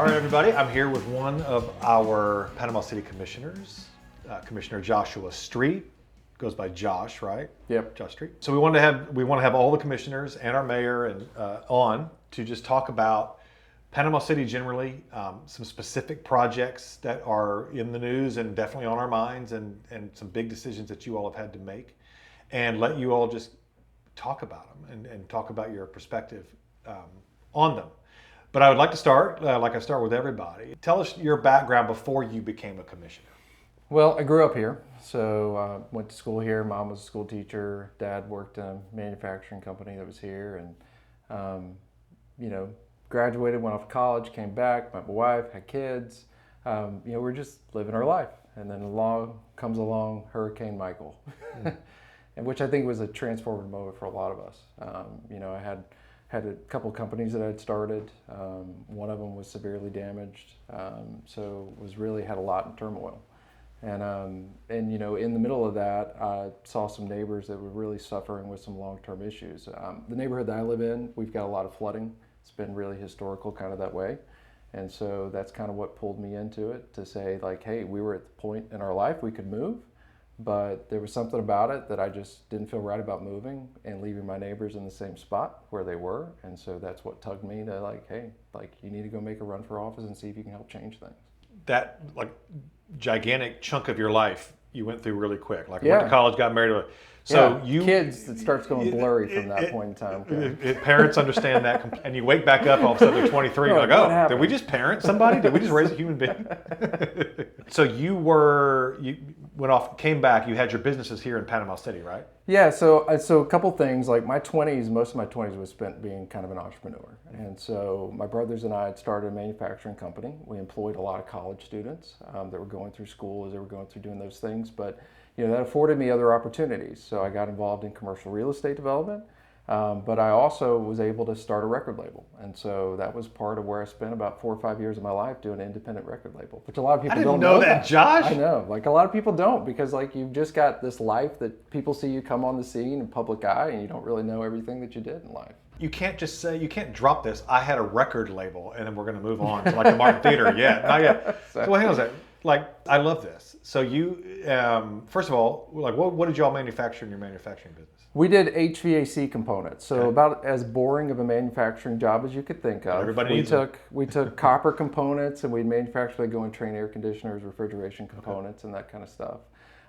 All right, everybody, I'm here with one of our Panama City commissioners, Commissioner Joshua Street. Goes by Josh, right? Yep. Josh Street. So we want to have all the commissioners and our mayor and on to just talk about Panama City generally, some specific projects that are in the news and definitely on our minds, and some big decisions that you all have had to make, and let you all just talk about them and talk about your perspective on them. But I would like to start, like I start with everybody. Tell us your background before you became a commissioner. Well, I grew up here, so went to school here. Mom was a school teacher. Dad worked in a manufacturing company that was here, and graduated, went off to college, came back, met my wife, had kids. We're just living our life, and then comes along Hurricane Michael, and which I think was a transformative moment for a lot of us. I had a couple companies that I'd started. One of them was severely damaged, so had a lot in turmoil. And in the middle of that, I saw some neighbors that were really suffering with some long-term issues. The neighborhood that I live in, we've got a lot of flooding. It's been really historical kind of that way. And so that's kind of what pulled me into it, to say like, hey, we were at the point in our life we could move, but there was something about it that I just didn't feel right about moving and leaving my neighbors in the same spot where they were. And so that's what tugged me to like, hey, like you need to go make a run for office and see if you can help change things. That like gigantic chunk of your life you went through really quick. Like went to college, got married. So kids, it starts going blurry from that point in time. Parents understand that, and you wake back up, all of a sudden they're 23. You're like, oh, did we just parent somebody? Did we just raise a human being? So you went off, came back. You had your businesses here in Panama City, right? Yeah. So a couple things. Like most of my 20s was spent being kind of an entrepreneur, and so my brothers and I had started a manufacturing company. We employed a lot of college students that were going through school as they were going through doing those things, but that afforded me other opportunities. So I got involved in commercial real estate development, but I also was able to start a record label. And so that was part of where I spent about 4 or 5 years of my life doing an independent record label, which a lot of people don't know. I didn't know that, Josh. I know, like a lot of people don't, because like you've just got this life that people see you come on the scene in public eye, and you don't really know everything that you did in life. You can't just say, you can't drop this, I had a record label, and then we're going to move on to like the Martin Theater. Yeah, not yet. So hang on a second. Like, I love this. So you, first of all, like, what did y'all manufacture in your manufacturing business? We did HVAC components, so about as boring of a manufacturing job as you could think of. Everybody needs we took copper components, and we'd manufacture like going train air conditioners, refrigeration components, and that kind of stuff.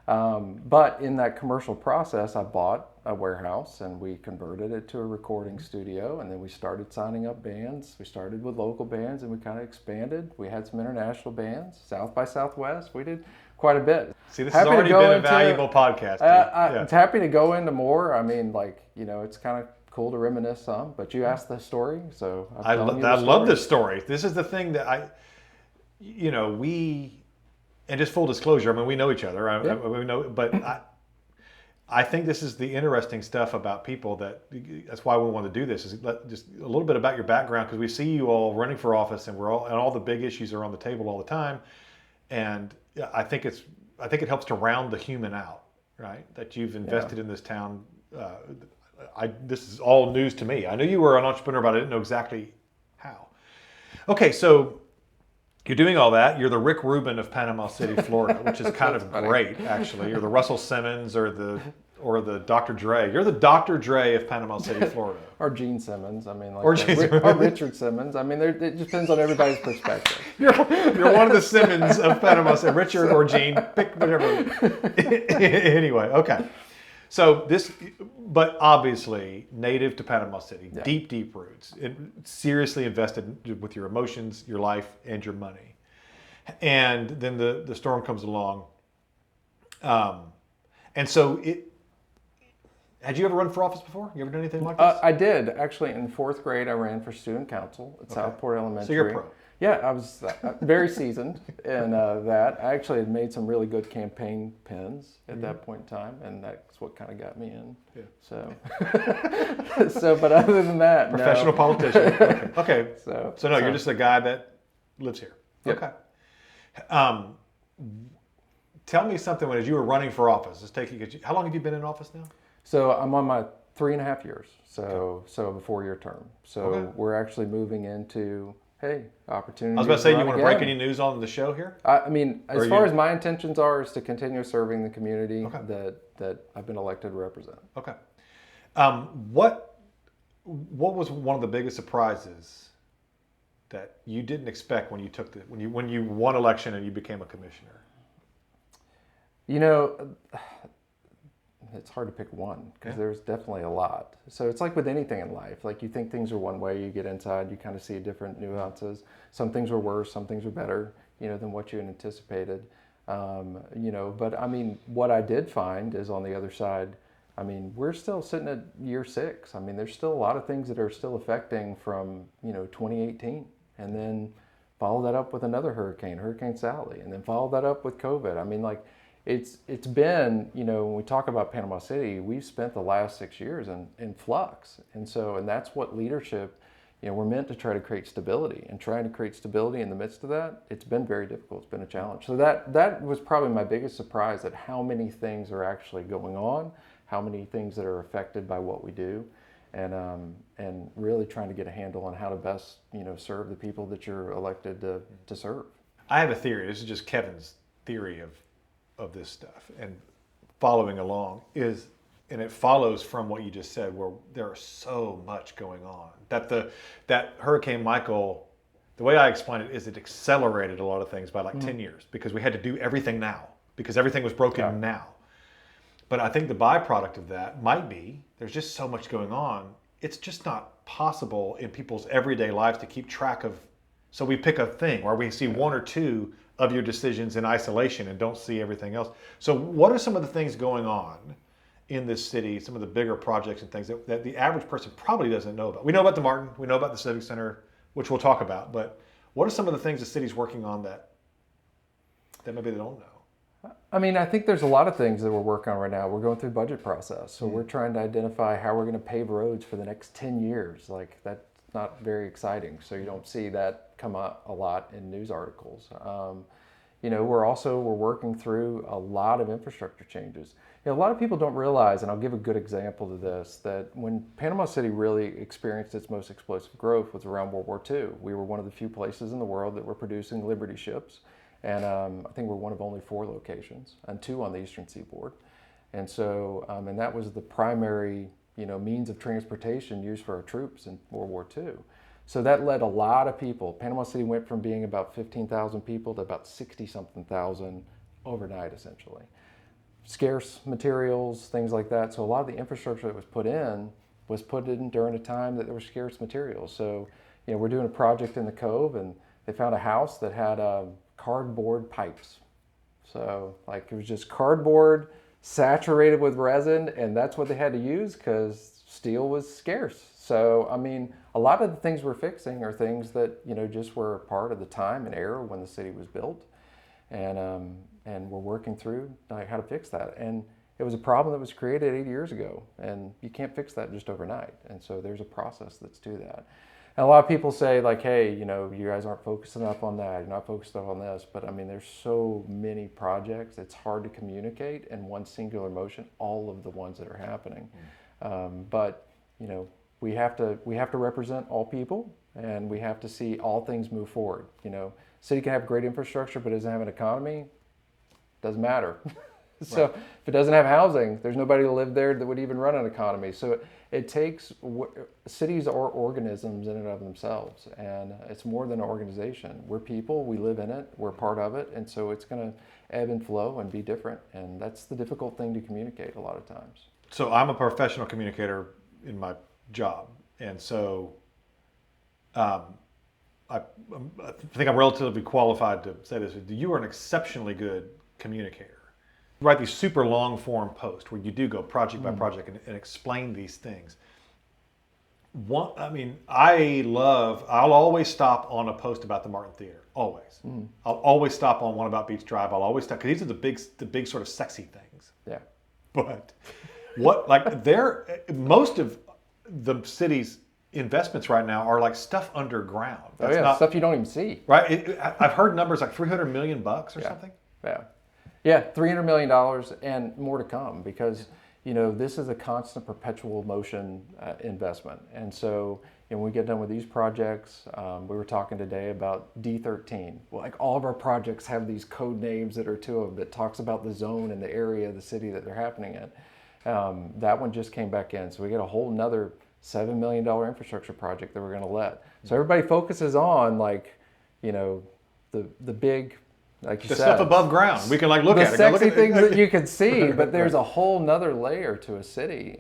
But in that commercial process, I bought a warehouse and we converted it to a recording studio, and then we started signing up bands. We started with local bands and we kind of expanded. We had some international bands, South by Southwest. We did quite a bit. See, this has already been a valuable podcast. I'm happy to go into more. I mean, it's kind of cool to reminisce some, but you asked the story, so I love this story. This is the thing that and just full disclosure, I mean, we know each other. We know, but I think this is the interesting stuff about people. That's why we want to do this. Is just a little bit about your background, because we see you all running for office, and all the big issues are on the table all the time. And I think it helps to round the human out, right? That you've invested in this town. This is all news to me. I knew you were an entrepreneur, but I didn't know exactly how. Okay, so. You're doing all that. You're the Rick Rubin of Panama City, Florida, which is kind of great, actually. You're the Russell Simmons or the Dr. Dre. You're the Dr. Dre of Panama City, Florida. Or Gene Simmons. I mean, or Richard Simmons. I mean, it depends on everybody's perspective. You're one of the Simmons of Panama City, Richard or Gene, pick whichever. Anyway, okay. So but obviously native to Panama City, deep roots. It seriously invested with your emotions, your life, and your money. And then the storm comes along. And so had you ever run for office before? You ever done anything like this? I did. Actually, in 4th grade, I ran for student council at Southport Elementary. So you're a pro. Yeah, I was very seasoned in that. I actually had made some really good campaign pins at that point in time, and that's what kind of got me in. Yeah. So, but other than that, professional politician. Okay. So no, you're so just a guy that lives here. Yep. Okay. Tell me something as you were running for office. How long have you been in office now? So I'm on my 3.5 years. So a 4-year term. So we're actually moving into hey, opportunity. I was about to say, you want to break again. any news on the show here? I mean, Or as far you- as my intentions are, is to continue serving the community Okay. that I've been elected to represent. Okay. What was one of the biggest surprises that you didn't expect when you took when you won election and you became a commissioner? You know, it's hard to pick one because Yeah. there's definitely a lot. So it's like with anything in life. Like you think things are one way, you get inside, you kind of see different nuances. Some things were worse, some things were better, than what you had anticipated. But I mean, what I did find is on the other side, I mean, we're still sitting at year 6. I mean, there's still a lot of things that are still affecting from, 2018. And then follow that up with another hurricane, Hurricane Sally, and then follow that up with COVID. I mean, like, it's been, when we talk about Panama City, we've spent the last 6 years in flux. And that's what leadership, we're meant to try to create stability, and trying to create stability in the midst of that, it's been very difficult. It's been a challenge. So that was probably my biggest surprise, at how many things are actually going on, how many things that are affected by what we do, and really trying to get a handle on how to best, serve the people that you're elected to serve. I have a theory. This is just Kevin's theory of this stuff, and following along and it follows from what you just said, where there is so much going on that Hurricane Michael, the way I explain it is, it accelerated a lot of things by like 10 years, because we had to do everything now, because everything was broken now. But I think the byproduct of that might be, there's just so much going on, it's just not possible in people's everyday lives to keep track of. So we pick a thing, or we see one or two of your decisions in isolation and don't see everything else. So what are some of the things going on in this city, some of the bigger projects and things that the average person probably doesn't know about? We know about the Martin, we know about the Civic Center, which we'll talk about, but what are some of the things the city's working on that maybe they don't know? I mean, I think there's a lot of things that we're working on right now. We're going through the budget process. So we're trying to identify how we're going to pave roads for the next 10 years. Like, that's not very exciting. So you don't see that come up a lot in news articles. We're working through a lot of infrastructure changes. A lot of people don't realize, and I'll give a good example to this, that when Panama City really experienced its most explosive growth was around World War II. We were one of the few places in the world that were producing Liberty ships. And I think we're one of only 4 locations, and 2 on the Eastern Seaboard. And so, and that was the primary, means of transportation used for our troops in World War II. So that led a lot of people. Panama City went from being about 15,000 people to about 60-something thousand overnight, essentially. Scarce materials, things like that. So a lot of the infrastructure that was put in during a time that there were scarce materials. So, we're doing a project in the Cove, and they found a house that had cardboard pipes. So like, it was just cardboard saturated with resin, and that's what they had to use because steel was scarce. So I mean, a lot of the things we're fixing are things that just were a part of the time and era when the city was built, and we're working through like how to fix that. And it was a problem that was created 8 years ago, and you can't fix that just overnight. And so there's a process that's to that. And a lot of people say like, hey, you guys aren't focused enough on that, you're not focused enough on this. But I mean, there's so many projects, it's hard to communicate in one singular motion all of the ones that are happening. But we have to represent all people, and we have to see all things move forward. City can have great infrastructure, but it doesn't have an economy, doesn't matter. So right. If it doesn't have housing, there's nobody to live there that would even run an economy. So it takes, cities are organisms in and of themselves, and it's more than an organization. We're people, we live in it, we're part of it, and so it's going to ebb and flow and be different, and that's the difficult thing to communicate a lot of times. So I'm a professional communicator in my job, and so I think I'm relatively qualified to say this. You are an exceptionally good communicator. You write these super long form posts where you do go project by project and explain these things. I'll always stop on a post about the Martin Theater, always. I'll always stop on one about Beach Drive. I'll always stop, because these are the big sort of sexy things. Yeah. But most of the city's investments right now are like stuff underground. That's stuff you don't even see. Right. I've heard numbers like $300 million or something. Yeah. Yeah, $300 million and more to come, because this is a constant perpetual motion investment. And so when we get done with these projects, we were talking today about D13. Like all of our projects have these code names that are to them that talks about the zone and the area of the city that they're happening in. That one just came back in. So we get a whole nother $7 million infrastructure project that we're going to let. So everybody focuses on the big, like you said, the stuff above ground. We can look the at it. sexy Look at things it. that you can see, but there's Right. a whole nother layer to a city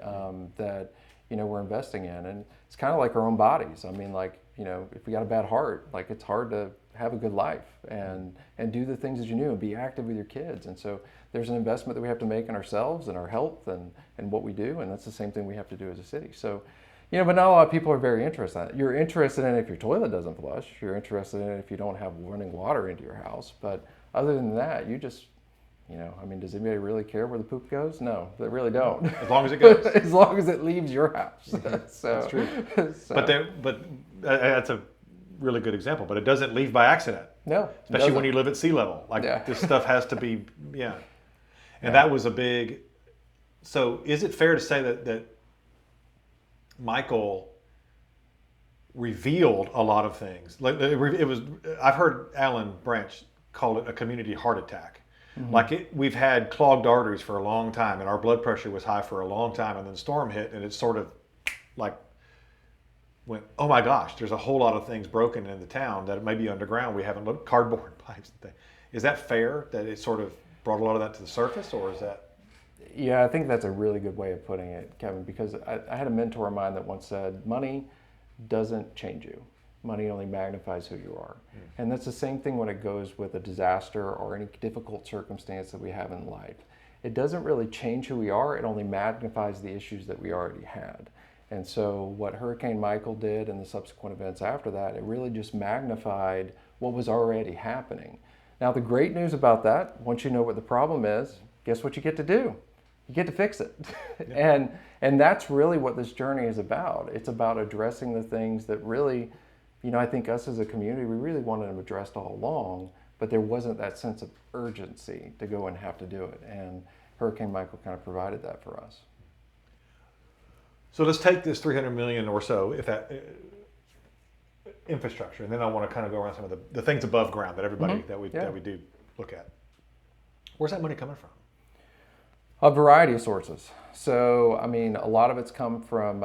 that we're investing in, and it's kind of like our own bodies. I mean, if we got a bad heart, it's hard to have a good life and do the things that you do and be active with your kids. And so there's an investment that we have to make in ourselves and our health and what we do, and that's the same thing we have to do as a city. So. But not a lot of people are very interested in it. You're interested in it if your toilet doesn't flush. You're interested in it if you don't have running water into your house. But other than that, you just, does anybody really care where the poop goes? No, they really don't. As long as it goes. As long as it leaves your house. That's true. But that's a really good example. But it doesn't leave by accident. No. Especially when you live at sea level. This stuff has to be, And that was a big. So is it fair to say that Michael revealed a lot of things? It was. I've heard Alan Branch call it a community heart attack. Mm-hmm. We've had clogged arteries for a long time, and our blood pressure was high for a long time, and then the storm hit, and it sort of went, oh my gosh, there's a whole lot of things broken in the town that may be underground. We haven't looked, cardboard pipes and things. Is that fair that it sort of brought a lot of that to the surface, or is that? Yeah, I think that's a really good way of putting it, Kevin, because I had a mentor of mine that once said, money doesn't change you. Money only magnifies who you are. Mm. And that's the same thing when it goes with a disaster or any difficult circumstance that we have in life. It doesn't really change who we are, it only magnifies the issues that we already had. And so what Hurricane Michael did and the subsequent events after that, it really just magnified what was already happening. Now the great news about that, once you know what the problem is, guess what you get to do? You get to fix it. Yeah. And that's really what this journey is about. It's about addressing the things that really, I think us as a community, we really wanted them addressed all along, but there wasn't that sense of urgency to go and have to do it. And Hurricane Michael kind of provided that for us. So let's take this 300 million or so, if that infrastructure, and then I want to kind of go around some of the things above ground that everybody mm-hmm. that we do look at. Where's that money coming from? A variety of sources. So, a lot of it's come from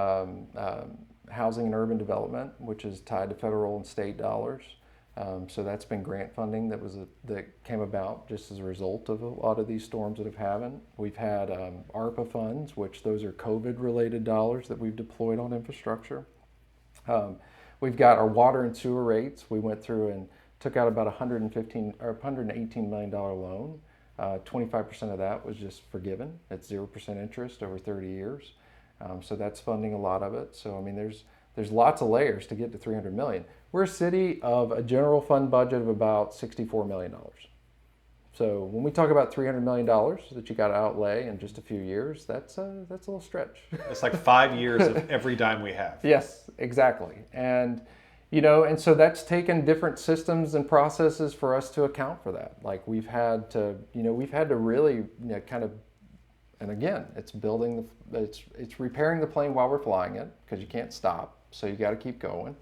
housing and urban development, which is tied to federal and state dollars. So that's been grant funding that came about just as a result of a lot of these storms that have happened. We've had ARPA funds, which those are COVID-related dollars that we've deployed on infrastructure. We've got our water and sewer rates. We went through and took out about $118 million loan. 25% of that was just forgiven. It's 0% interest over 30 years. So that's funding a lot of it. So there's lots of layers to get to 300 million. We're a city of a general fund budget of about $64 million. So when we talk about $300 million that you got to outlay in just a few years, that's a little stretch. It's like 5 years of every dime we have. Yes, exactly. And and so that's taken different systems and processes for us to account for that. We've had to really kind of, and again, it's it's repairing the plane while we're flying it because you can't stop, so you got to keep going.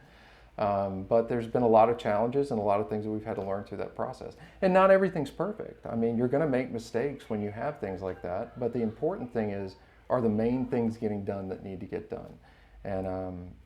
But there's been a lot of challenges and a lot of things that we've had to learn through that process. And not everything's perfect. You're going to make mistakes when you have things like that. But the important thing is, are the main things getting done that need to get done?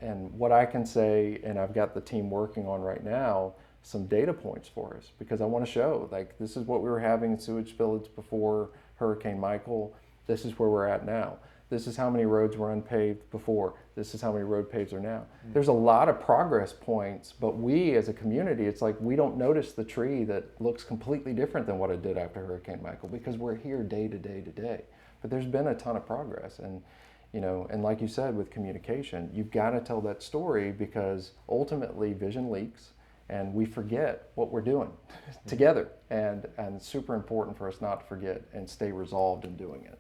And what I can say, and I've got the team working on right now, some data points for us, because I want to show, this is what we were having in sewage spillage before Hurricane Michael. This is where we're at now. This is how many roads were unpaved before. This is how many road paves are now. Mm-hmm. There's a lot of progress points, but we as a community, it's we don't notice the tree that looks completely different than what it did after Hurricane Michael because we're here day to day to day. But there's been a ton of progress. And and like you said, with communication, you've got to tell that story because ultimately vision leaks and we forget what we're doing together. And it's super important for us not to forget and stay resolved in doing it.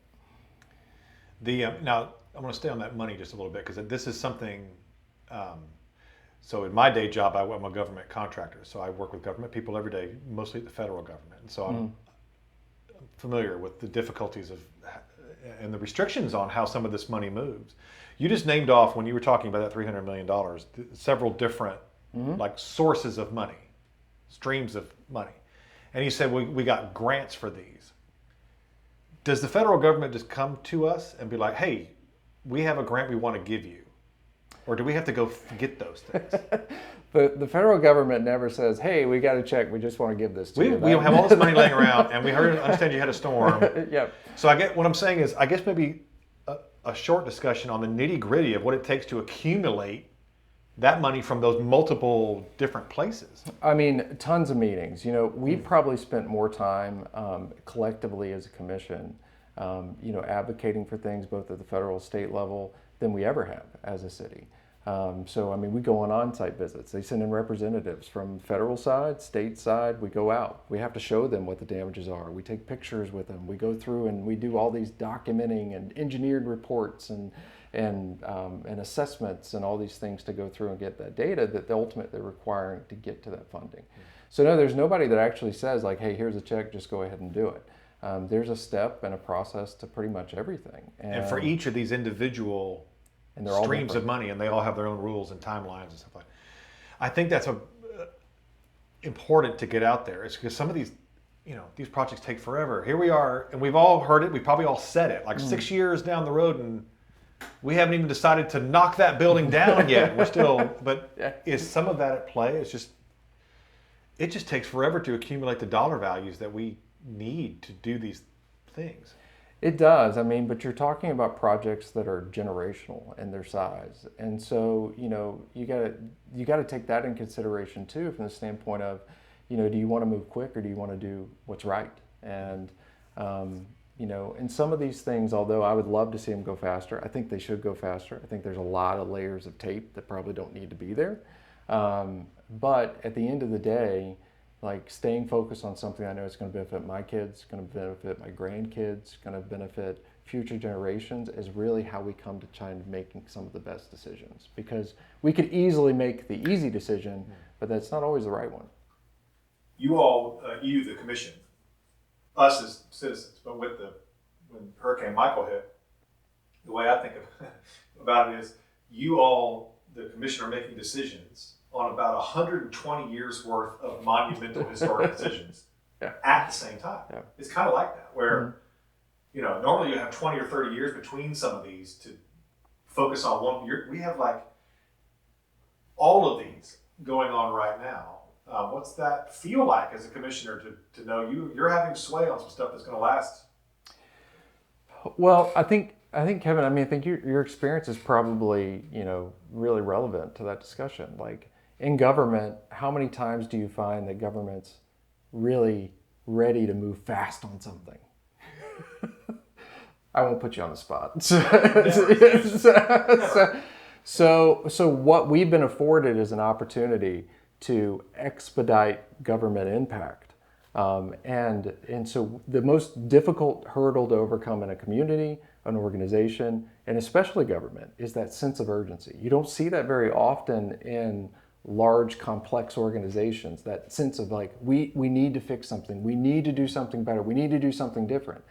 Now, I want to stay on that money just a little bit because this is something, so in my day job, I'm a government contractor. So I work with government people every day, mostly the federal government. And so I'm familiar with the difficulties and the restrictions on how some of this money moves. You just named off, when you were talking about that $300 million, several different like sources of money, streams of money. And you said, we got grants for these. Does the federal government just come to us and be like, hey, we have a grant we want to give you? Or do we have to go get those things? The federal government never says, hey, we got a check, we just want to give this to you. We have all this money laying around, and we understand you had a storm. Yep. So what I'm saying is, I guess maybe a short discussion on the nitty gritty of what it takes to accumulate that money from those multiple different places. I mean, tons of meetings. We've probably spent more time collectively as a commission, advocating for things both at the federal, state level than we ever have as a city. We go on on-site visits. They send in representatives from federal side, state side. We go out. We have to show them what the damages are. We take pictures with them. We go through and we do all these documenting and engineered reports and assessments and all these things to go through and get that data that ultimately they're requiring to get to that funding. So no, there's nobody that actually says like, hey, here's a check, just go ahead and do it. There's a step and a process to pretty much everything. And for each of these individual streams of money, and they all have their own rules and timelines and stuff like that. I think that's important to get out there. It's because some of these, these projects take forever. Here we are, and we've all heard it. We probably all said it, like 6 years down the road, and we haven't even decided to knock that building down yet. We're still, but is some of that at play? It just takes forever to accumulate the dollar values that we need to do these things. It does. But you're talking about projects that are generational in their size, and so you got to take that in consideration too, from the standpoint of, do you want to move quick or do you want to do what's right? And and some of these things, although I would love to see them go faster, I think they should go faster. I think there's a lot of layers of tape that probably don't need to be there. But at the end of the day, like staying focused on something I know is going to benefit my kids, going to benefit my grandkids, going to benefit future generations is really how we come to China making some of the best decisions. Because we could easily make the easy decision, but that's not always the right one. You all, you, the commission, us as citizens, but when Hurricane Michael hit, the way I think about it is you all, the commission, are making decisions on about 120 years worth of monumental historic decisions at the same time. Yeah. It's kind of like that, where normally you have 20 or 30 years between some of these to focus on one. We have like all of these going on right now. What's that feel like as a commissioner to know you're having sway on some stuff that's going to last? Well, I think Kevin, I think your experience is probably really relevant to that discussion. Like in government, how many times do you find that government's really ready to move fast on something? I won't put you on the spot. So what we've been afforded is an opportunity to expedite government impact. And so the most difficult hurdle to overcome in a community, an organization, and especially government is that sense of urgency. You don't see that very often in large, complex organizations, that sense of like, we need to fix something, we need to do something better, we need to do something different.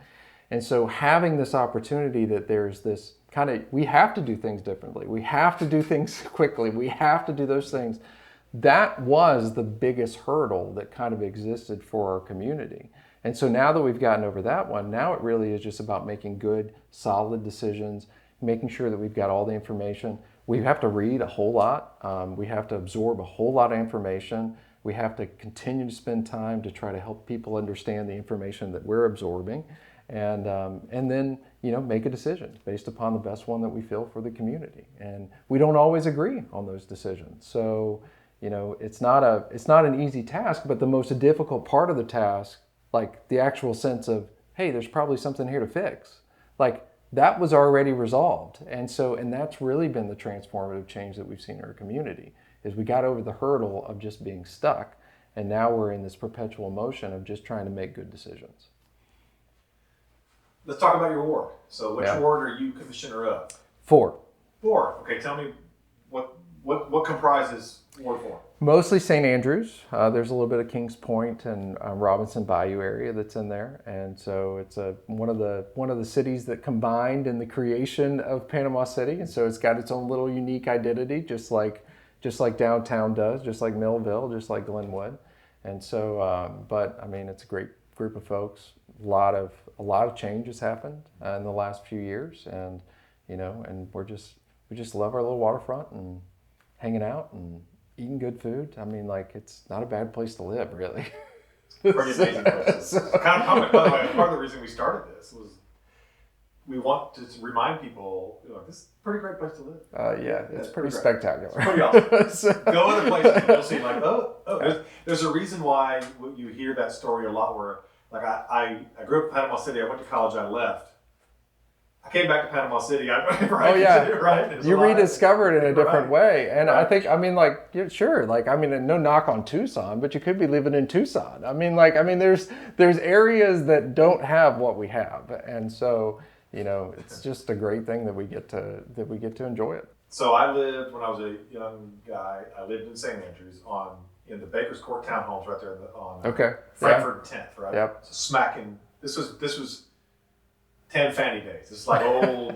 And so having this opportunity that there's this kind of, we have to do things differently, we have to do things quickly, we have to do those things. That was the biggest hurdle that kind of existed for our community. And so now that we've gotten over that one, now it really is just about making good, solid decisions, making sure that we've got all the information. We have to read a whole lot. We have to absorb a whole lot of information. We have to continue to spend time to try to help people understand the information that we're absorbing, and then make a decision based upon the best one that we feel for the community. And we don't always agree on those decisions. So it's not an easy task, but the most difficult part of the task, like the actual sense of, hey, there's probably something here to fix, like that was already resolved. And that's really been the transformative change that we've seen in our community, is we got over the hurdle of just being stuck, and now we're in this perpetual motion of just trying to make good decisions. Let's talk about your ward. So which ward are you commissioner of? 4. Okay, tell me what What comprises Ward 4? Mostly St. Andrews. There's a little bit of Kings Point and Robinson Bayou area that's in there, and so it's one of the cities that combined in the creation of Panama City, and so it's got its own little unique identity, just like downtown does, just like Millville, just like Glenwood, and so. But I mean, it's a great group of folks. A lot of change has happened in the last few years, and and we just love our little waterfront and hanging out and eating good food. I mean, like, it's not a bad place to live, really. Pretty amazing place. Kind of comic, by the way. Part of the reason we started this was we want to remind people, this is a pretty great place to live. Yeah, it's pretty spectacular. It's pretty awesome. Go other places and you'll see, like, there's a reason why you hear that story a lot where, like, I grew up in Panama City, I went to college, I left. I came back to Panama City. Right? You rediscovered it in a different way. And I think, I mean, like, sure, like, I mean, no knock on Tucson, but you could be living in Tucson. I mean, there's areas that don't have what we have. And so, it's just a great thing that we get to enjoy it. So when I was a young guy, I lived in St. Andrews in the Baker's Court townhomes right there on Frankfurt 10th, right? Yep. So smacking, this was 10 Fanny days. It's like old,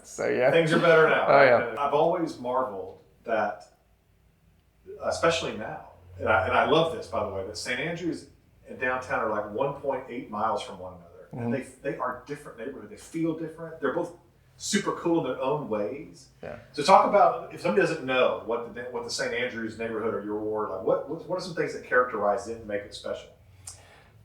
So yeah, things are better now. Oh Right? yeah. And I've always marveled that, especially now, and I love this, by the way, that St. Andrews and downtown are like 1.8 miles from one another. Mm-hmm. And they are different neighborhoods. They feel different. They're both super cool in their own ways. Yeah. So talk about, if somebody doesn't know what the St. Andrews neighborhood or your ward, like what are some things that characterize it and make it special?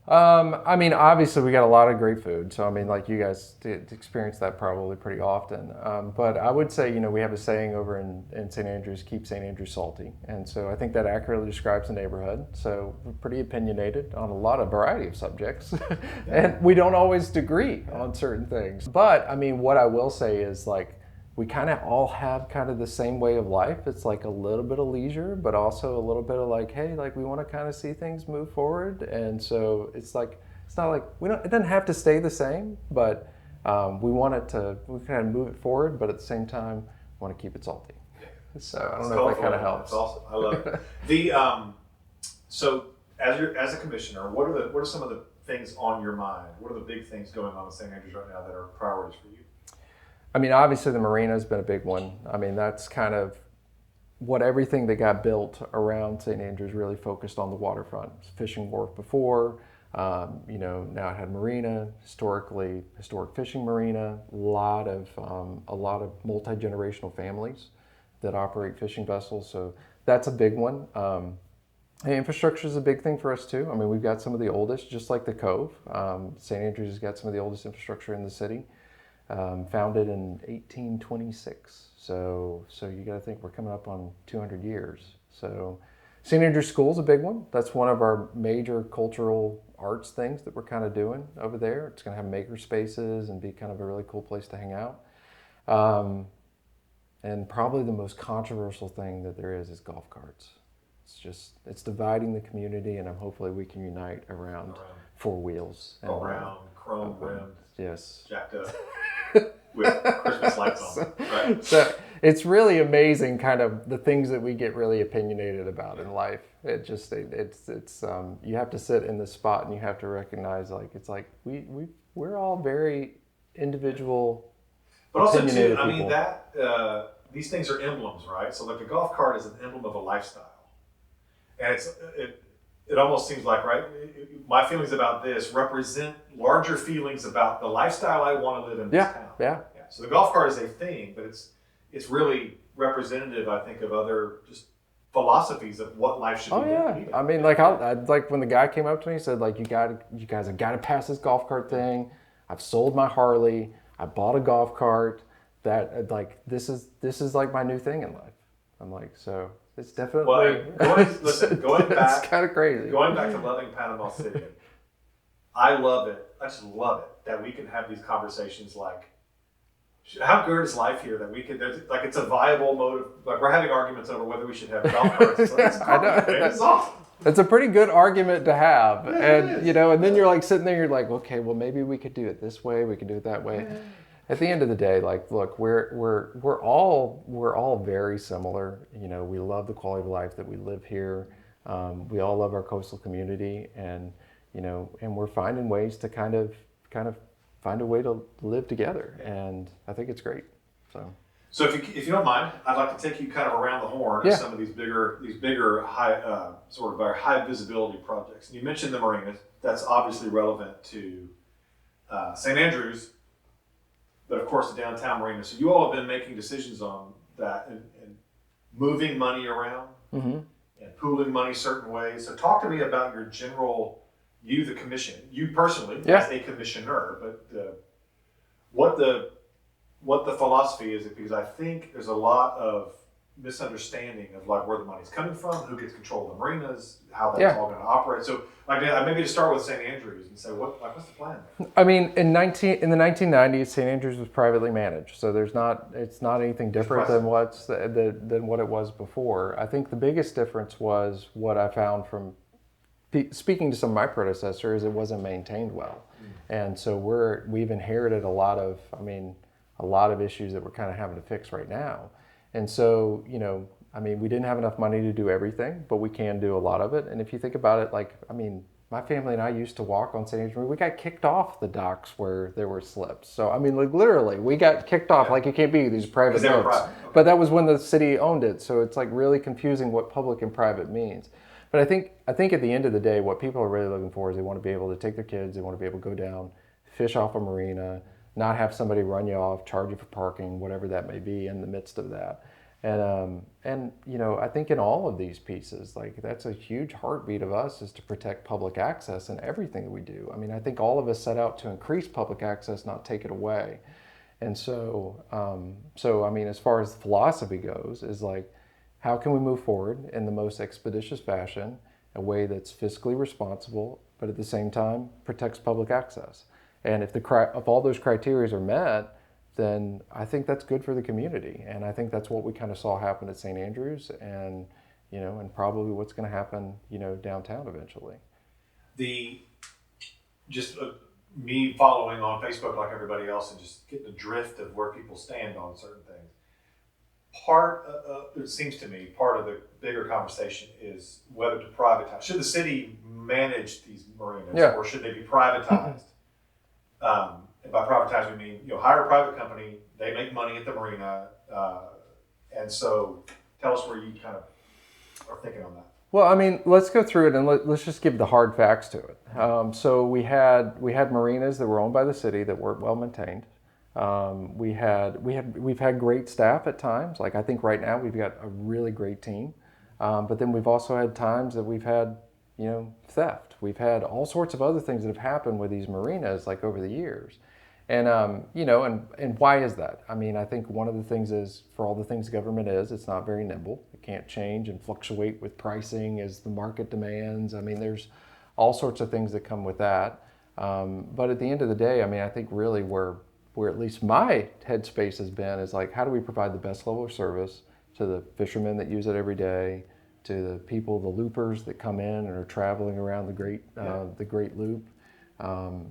I mean, obviously we got a lot of great food. So, I mean, like, you guys experience that probably pretty often. But I would say, we have a saying over in St. Andrews, keep St. Andrews salty. And so I think that accurately describes the neighborhood. So we're pretty opinionated on a lot of variety of subjects. And we don't always agree on certain things. But, I mean, what I will say is, like, we kind of all have kind of the same way of life. It's like a little bit of leisure, but also a little bit of like, hey, like, we want to kind of see things move forward. And so it's like, it's not like it doesn't have to stay the same, but we kind of move it forward, but at the same time, we want to keep it salty. So I don't know if that kind of helps. That's awesome. I love it. So as a commissioner, what are some of the things on your mind? What are the big things going on in St. Andrews right now that are priorities for you? I mean, obviously the marina has been a big one. I mean, that's kind of what everything that got built around St. Andrews really focused on the waterfront. Fishing wharf before, now it had marina, historic fishing marina, a lot of multi-generational families that operate fishing vessels. So that's a big one. Infrastructure is a big thing for us too. I mean, we've got some of the oldest, just like the Cove. St. Andrews has got some of the oldest infrastructure in the city. Founded in 1826, so you got to think we're coming up on 200 years. So St. Andrews School is a big one. That's one of our major cultural arts things that we're kind of doing over there. It's going to have maker spaces and be kind of a really cool place to hang out. And probably the most controversial thing that there is golf carts. It's dividing the community, and hopefully we can unite around four wheels. And round, chrome rimmed. Yes. Jacked up with Christmas lights on, right? So it's really amazing, kind of the things that we get really opinionated about in life. It's you have to sit in the spot and you have to recognize, like, it's like we're all very individual. But also too, people. I mean that these things are emblems, right? So like the golf cart is an emblem of a lifestyle, and it almost seems like, right, my feelings about this represent larger feelings about the lifestyle I want to live in this town. Yeah. So the golf cart is a thing, but it's really representative, I think, of other just philosophies of what life should be. Oh yeah. I mean, like, I like when the guy came up to me and said, like, you guys have got to pass this golf cart thing. I've sold my Harley. I bought a golf cart. That, like, this is like my new thing in life. I'm like, so. It's definitely. Going back. It's kind of crazy. Going back to loving Panama City, I love it. I just love it that we can have these conversations. Like, how good is life here that we could? Like, it's a viable motive. Like, we're having arguments over whether we should have golf carts. It's like, I know. It's awesome. It's a pretty good argument to have, and then you're like sitting there. You're like, okay, well, maybe we could do it this way. We could do it that way. at the end of the day, like, look, we're all very similar. You know, we love the quality of life that we live here. We all love our coastal community, and and we're finding ways to kind of find a way to live together, and I think it's great. So. So if you don't mind, I'd like to take you kind of around the horn of Yeah. some of these bigger high sort of our high visibility projects. And you mentioned the marinas. That's obviously relevant to St. Andrews, but of course the downtown marina. So you all have been making decisions on that and moving money around Mm-hmm. and pooling money certain ways. So talk to me about your general, you the commission, you personally as a commissioner, but what the philosophy is, because I think there's a lot of misunderstanding of like where the money's coming from, who gets control of the marinas, how that's all going to operate. So like maybe to start with St. Andrews and say what's the plan there? I mean, in the 1990s, St. Andrews was privately managed, so it's not anything different than what it was before. I think the biggest difference was what I found from speaking to some of my predecessors, it wasn't maintained well, and so we've inherited a lot of issues that we're kind of having to fix right now. And so, we didn't have enough money to do everything, but we can do a lot of it. And if you think about it, my family and I used to walk on St. Andrews. We got kicked off the docks where there were slips. So, literally, we got kicked off. Like, you can't be these private boats. Okay. But that was when the city owned it. So it's like really confusing what public and private means. But I think at the end of the day, what people are really looking for is they want to be able to take their kids, they want to be able to go down, fish off a marina, not have somebody run you off, charge you for parking, whatever that may be in the midst of that. And I think in all of these pieces, like that's a huge heartbeat of us is to protect public access in everything that we do. I think all of us set out to increase public access, not take it away. And so, as far as philosophy goes, is like, how can we move forward in the most expeditious fashion, a way that's fiscally responsible, but at the same time protects public access? And if all those criteria are met, then I think that's good for the community. And I think that's what we kind of saw happen at St. Andrews, and and probably what's going to happen, downtown eventually. Me following on Facebook like everybody else and just getting the drift of where people stand on certain things. It seems to me, part of the bigger conversation is whether to privatize. Should the city manage these marinas, or should they be privatized? And by privatized, we mean hire a private company. They make money at the marina, and so tell us where you kind of are thinking on that. Well, let's go through it and let's just give the hard facts to it. So we had marinas that were owned by the city that weren't well maintained. We've had great staff at times. Like I think right now we've got a really great team, but then we've also had times that we've had theft. We've had all sorts of other things that have happened with these marinas like over the years. And and why is that? I think one of the things is, for all the things government is, it's not very nimble. It can't change and fluctuate with pricing as the market demands. There's all sorts of things that come with that. But at the end of the day, I think really where at least my headspace has been is like, how do we provide the best level of service to the fishermen that use it every day, to the people, the loopers that come in and are traveling around the Great Loop.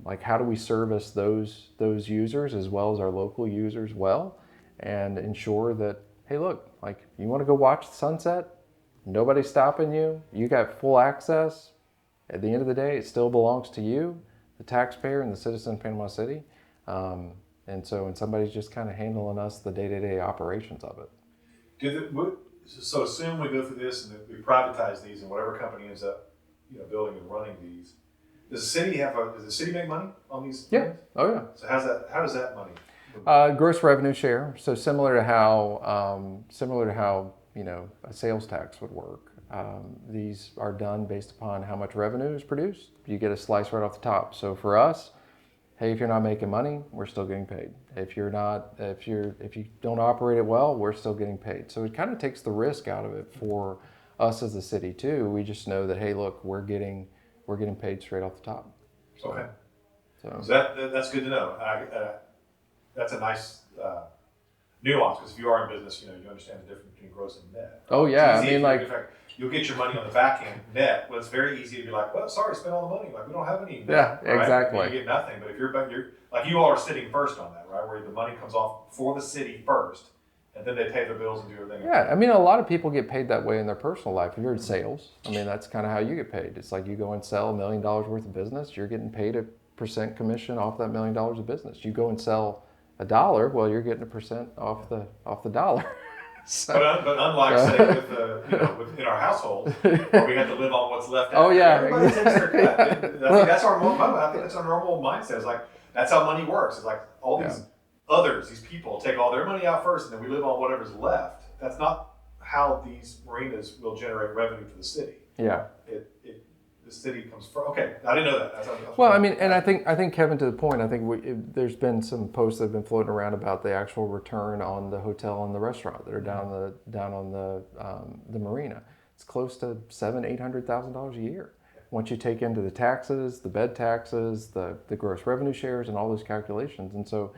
Like, how do we service those users as well as our local users well, and ensure that, hey, look, like, you want to go watch the sunset, nobody's stopping you, you got full access. At the end of the day, it still belongs to you, the taxpayer and the citizen of Panama City. And somebody's just kind of handling us the day-to-day operations of it. So assume we go through this and we privatize these, and whatever company ends up building and running these. Does the city make money on these? Yeah. Things? Oh yeah. So how does that money? Gross revenue share. So similar to how a sales tax would work. These are done based upon how much revenue is produced. You get a slice right off the top. So for us, hey, if you're not making money, we're still getting paid. If you don't operate it well, we're still getting paid. So it kind of takes the risk out of it for us as a city too. We just know that, hey, look, we're getting paid straight off the top. So, okay. So that's good to know. That's a nice nuance, because if you are in business, you understand the difference between gross and net. Oh yeah, you'll get your money on the back end net. Well, it's very easy to be like, well, sorry, spend all the money. Like we don't have any net, Yeah, right? exactly. And you get nothing. But if you're like you all are sitting first on that, right? Where the money comes off for the city first, and then they pay their bills and do everything. Yeah, I mean, a lot of people get paid that way in their personal life. If you're in sales, I mean, that's kind of how you get paid. It's like you go and sell $1 million worth of business, you're getting paid a percent commission off that $1 million of business. You go and sell $1, well, you're getting a percent off the dollar. So, but unlike say with in our household where we have to live on what's left out. Oh yeah, everybody takes their cut. I think that's our normal. I think that's our normal mindset. It's like that's how money works. It's like all these others, these people take all their money out first, and then we live on whatever's left. That's not how these marinas will generate revenue for the city. Yeah. The city comes first. Okay, I didn't know that. Well, I mean, and I think Kevin, to the point, I think there's been some posts that have been floating around about the actual return on the hotel and the restaurant that are down on the marina. It's close to $700,000-800,000 a year. Once you take into the taxes, the bed taxes, the gross revenue shares, and all those calculations. And so,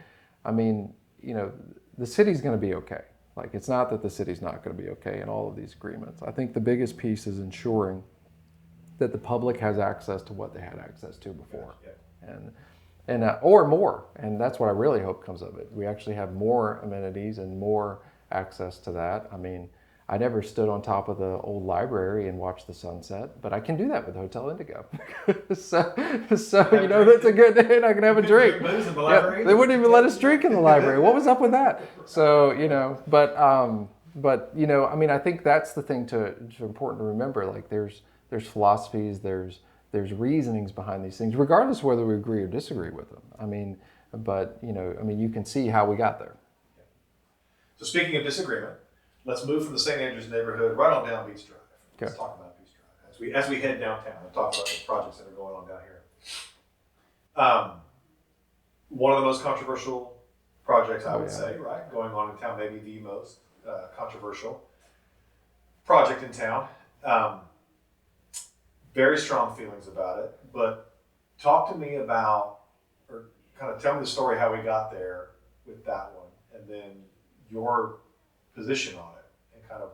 I mean, the city's going to be okay. Like, it's not that the city's not going to be okay in all of these agreements. I think the biggest piece is ensuring that the public has access to what they had access to before, and or more. And that's what I really hope comes of it. We actually have more amenities and more access to that. I mean, I never stood on top of the old library and watched the sunset, but I can do that with Hotel Indigo. so that's a good day, and I can have a drink. Yeah, they wouldn't even let us drink in the library. What was up with that? So but I mean, I think that's the thing to important to remember. Like there's philosophies, there's reasonings behind these things, regardless of whether we agree or disagree with them. I mean, but you can see how we got there. So speaking of disagreement, let's move from the St. Andrews neighborhood right on down Beach Drive. Let's talk about Beach Drive as we head downtown and talk about the projects that are going on down here. One of the most controversial projects, I would say, right, going on in town, maybe the most controversial project in town. Very strong feelings about it, but talk to me about, or kind of tell me the story how we got there with that one, and then your position on it, and kind of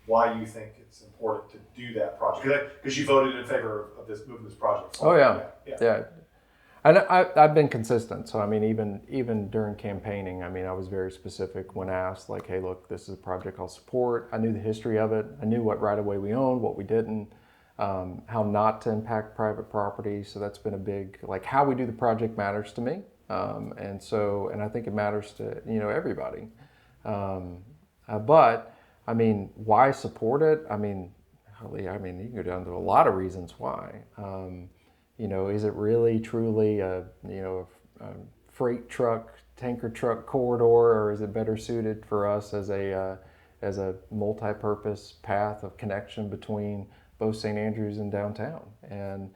why you think it's important to do that project. Because you voted in favor of moving this project forward. Yeah. And I've been consistent. So I mean, even during campaigning, I mean, I was very specific when asked, like, hey, look, this is a project I'll support. I knew the history of it. I knew what right of way we owned, what we didn't. How not to impact private property. So that's been a big, like, how we do the project matters to me. And I think it matters to, everybody. But I mean, why support it? I mean, you can go down to a lot of reasons why. Is it really truly a freight truck, tanker truck corridor, or is it better suited for us as a multi-purpose path of connection between both St. Andrews and downtown? And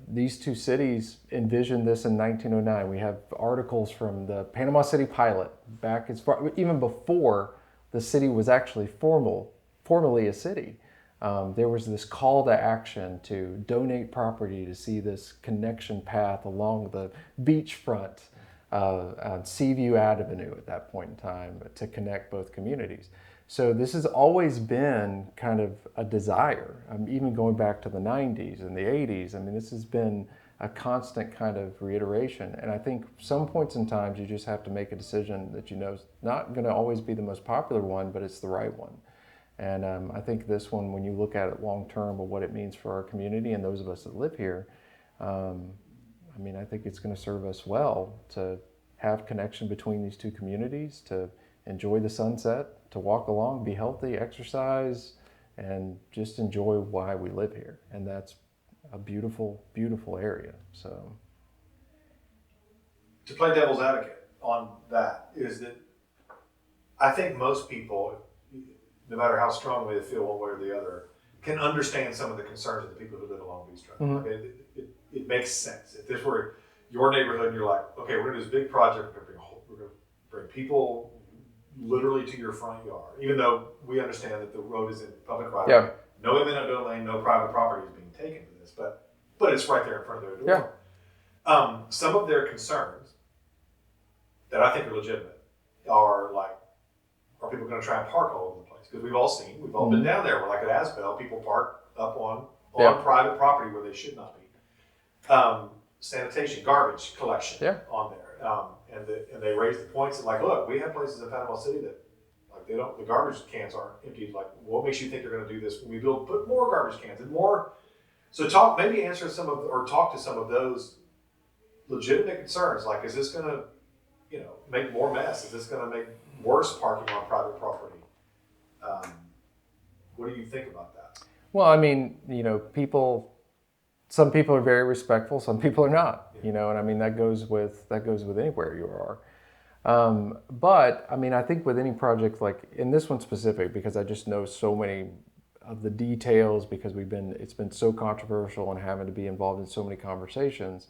these two cities envisioned this in 1909. We have articles from the Panama City pilot back as far, even before the city was actually formally a city. There was this call to action to donate property to see this connection path along the beachfront on Seaview Avenue at that point in time to connect both communities. So this has always been kind of a desire, even going back to the 90s and the 80s. I mean, this has been a constant kind of reiteration. And I think some points in times you just have to make a decision that is not going to always be the most popular one, but it's the right one. And I think this one, when you look at it long term of what it means for our community and those of us that live here, I think it's going to serve us well to have connection between these two communities, to enjoy the sunset, to walk along, be healthy, exercise, and just enjoy why we live here. And that's a beautiful, beautiful area. So, to play devil's advocate on that is that I think most people, no matter how strongly they feel one way or the other, can understand some of the concerns of the people who live along Beach Drive. Mm-hmm. I mean, it makes sense. If this were your neighborhood and you're like, okay, we're going to do this big project, we're going to bring people literally to your front yard, even though we understand that the road is in public right of way. No eminent domain, no private property is being taken for this, but it's right there in front of their door. Yeah. Some of their concerns that I think are legitimate are people are going to try and park all over the place? Because we've all been down there where, like at Asbel, people park up on private property where they should not be. Sanitation, garbage collection on there, and they raise the points that, like, look, we have places in Panama City that, like, the garbage cans aren't emptied. Like, what makes you think they're going to do this when we put more garbage cans and more? So talk to some of those legitimate concerns. Like, is this going to, make more mess? Is this going to make worse parking on private property? What do you think about that? Well, I mean, some people are very respectful, some people are not, and I mean, that goes with anywhere you are. But I mean, I think with any project, like in this one specific, because I just know so many of the details, because it's been so controversial and having to be involved in so many conversations,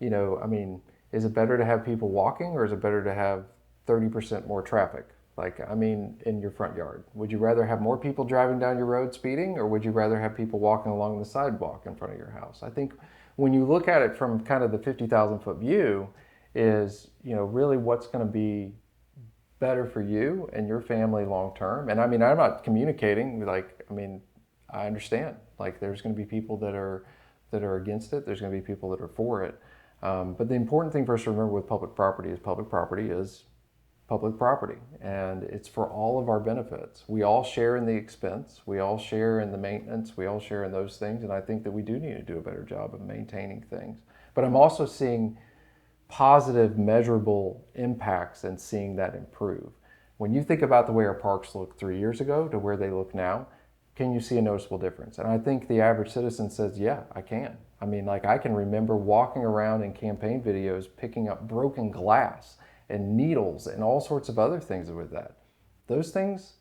I mean, is it better to have people walking, or is it better to have 30% more traffic? Like, I mean, in your front yard, would you rather have more people driving down your road speeding, or would you rather have people walking along the sidewalk in front of your house? I think when you look at it from kind of the 50,000 foot view is, really what's going to be better for you and your family long term. And I mean, I'm not communicating, I understand, like, there's going to be people that are against it. There's going to be people that are for it. But the important thing for us to remember with public property is public property, and it's for all of our benefits. We all share in the expense, we all share in the maintenance, we all share in those things, and I think that we do need to do a better job of maintaining things. But I'm also seeing positive, measurable impacts and seeing that improve. When you think about the way our parks looked 3 years ago to where they look now, can you see a noticeable difference? And I think the average citizen says, yeah, I can. I mean, like, I can remember walking around in campaign videos, picking up broken glass and needles and all sorts of other things with that. Those things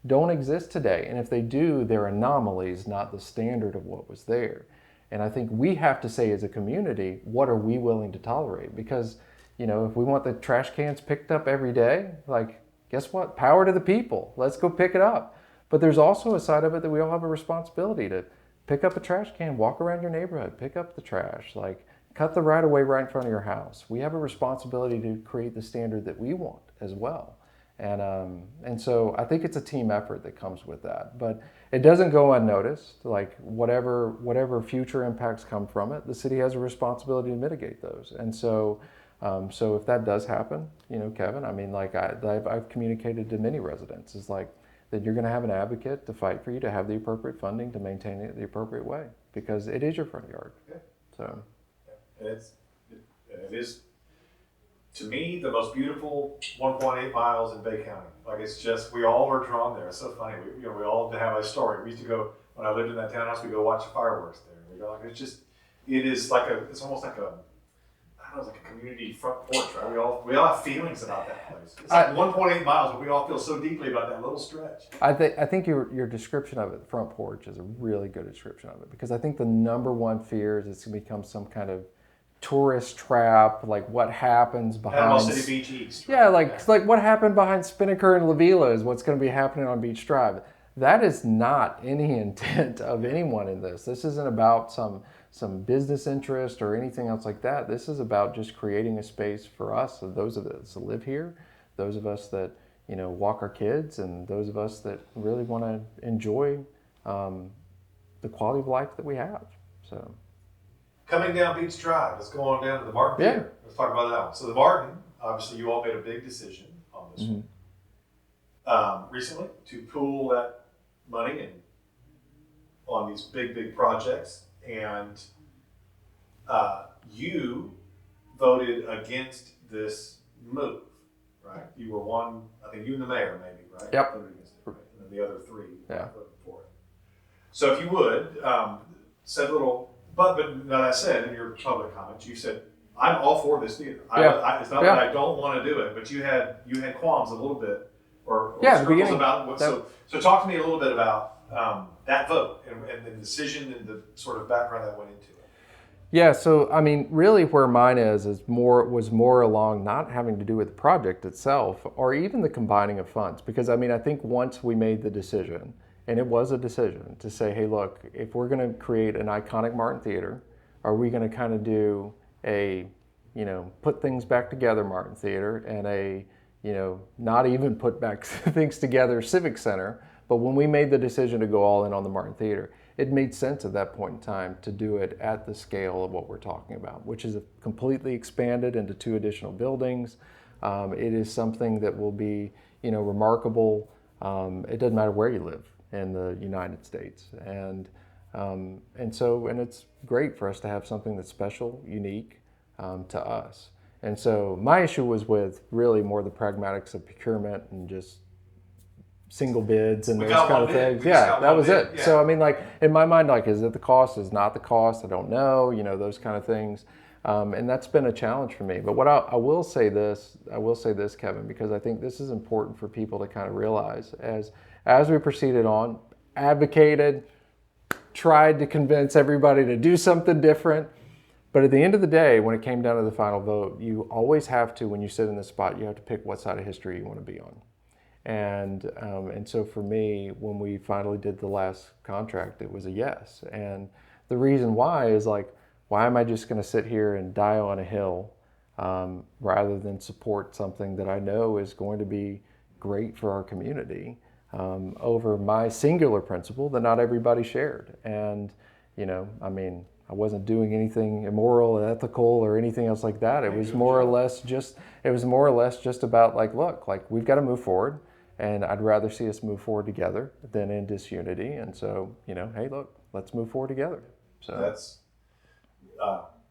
don't exist today. And if they do, they're anomalies, not the standard of what was there. And I think we have to say as a community, what are we willing to tolerate? Because, if we want the trash cans picked up every day, like, guess what? Power to the people. Let's go pick it up. But there's also a side of it that we all have a responsibility to pick up a trash can, walk around your neighborhood, pick up the trash, like, cut the right of way right in front of your house. We have a responsibility to create the standard that we want as well. And so I think it's a team effort that comes with that. But it doesn't go unnoticed. Like, whatever future impacts come from it, the city has a responsibility to mitigate those. And so if that does happen, Kevin, I mean, like, I've communicated to many residents, is like, that you're going to have an advocate to fight for you to have the appropriate funding to maintain it the appropriate way, because it is your front yard. Okay. So. And it is, to me, the most beautiful 1.8 miles in Bay County. Like, it's just, we all are drawn there. It's so funny. We all have a story. We used to go, when I lived in that townhouse, we go watch the fireworks there. We go, like, it's almost like it's like a community front porch, right? We all have feelings about that place. It's like 1.8 miles, but we all feel so deeply about that little stretch. I think your description of it, the front porch, is a really good description of it, because I think the number one fear is it's going to become some kind of tourist trap, like what happens behind Panama City Beach East. Right? Yeah, like what happened behind Spinnaker and La Villa is what's going to be happening on Beach Drive. That is not any intent of anyone in this. This isn't about some business interest or anything else like that. This is about just creating a space for us, those of us that live here, those of us that walk our kids, and those of us that really want to enjoy the quality of life that we have. So. Coming down Beach Drive, let's go on down to the Martin Theater. Let's talk about that one. So the Martin, obviously you all made a big decision on this one recently to pool that money and on these big projects, and you voted against this move, right? You were one, I think you and the mayor maybe, right? Yep. Voted against it, right? And then the other three voted for it. So if you would, said a little, but that said, in your public comments, you said, I'm all for this theater. It's not that I don't want to do it, but you had qualms a little bit, or struggles about what. So talk to me a little bit about that vote and the decision and the sort of background that went into it. Yeah, so I mean, really, where mine was more along not having to do with the project itself, or even the combining of funds, because I mean, I think once we made the decision. And it was a decision to say, hey, look, if we're going to create an iconic Martin Theater, are we going to kind of do a, put things back together Martin Theater, and a, not even put back things together Civic Center. But when we made the decision to go all in on the Martin Theater, it made sense at that point in time to do it at the scale of what we're talking about, which is completely expanded into 2 additional buildings. It is something that will be, remarkable. It doesn't matter where you live in the United States, and it's great for us to have something that's special, unique to us. And so my issue was with really more the pragmatics of procurement and just single bids and those kind of things. Yeah, that was it. Yeah. So I mean, like in my mind, like, is it the cost? Is not the cost? I don't know. Those kind of things. And that's been a challenge for me. But what I will say this, Kevin, because I think this is important for people to kind of realize as we proceeded on, advocated, tried to convince everybody to do something different. But at the end of the day, when it came down to the final vote, you always have to, when you sit in this spot, you have to pick what side of history you want to be on. And so for me, when we finally did the last contract, it was a yes. And the reason why is like, why am I just going to sit here and die on a hill rather than support something that I know is going to be great for our community over my singular principle that not everybody shared? And, I wasn't doing anything immoral, ethical, or anything else like that. It was more or less just about like, look, like we've got to move forward, and I'd rather see us move forward together than in disunity. And so, hey, look, let's move forward together. So that's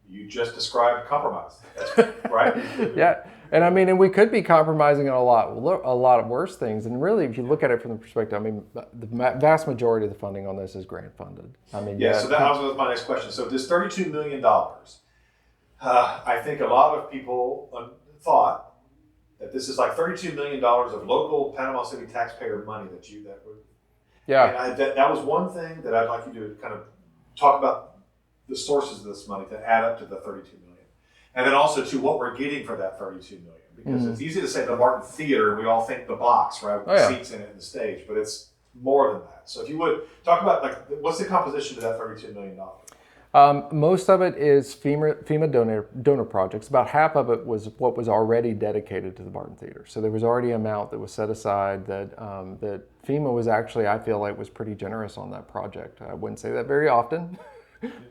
you just described compromise. That's right. Yeah, and and we could be compromising on a lot of worse things. And really, if you look at it from the perspective, the vast majority of the funding on this is grant funded. So that was my next question. So this $32 million, I think a lot of people thought that this is like $32 million of local Panama City taxpayer money Yeah. And that was one thing that I'd like you to kind of talk about the sources of this money to add up to the $32 million. And then also to what we're getting for that $32 million. Because it's easy to say the Martin Theater, and we all think the box, right? With seats in it and the stage, but it's more than that. So if you would talk about like what's the composition to that $32 million? Most of it is FEMA donor projects. About half of it was what was already dedicated to the Martin Theater. So there was already an amount that was set aside that FEMA was actually, I feel like, was pretty generous on that project. I wouldn't say that very often,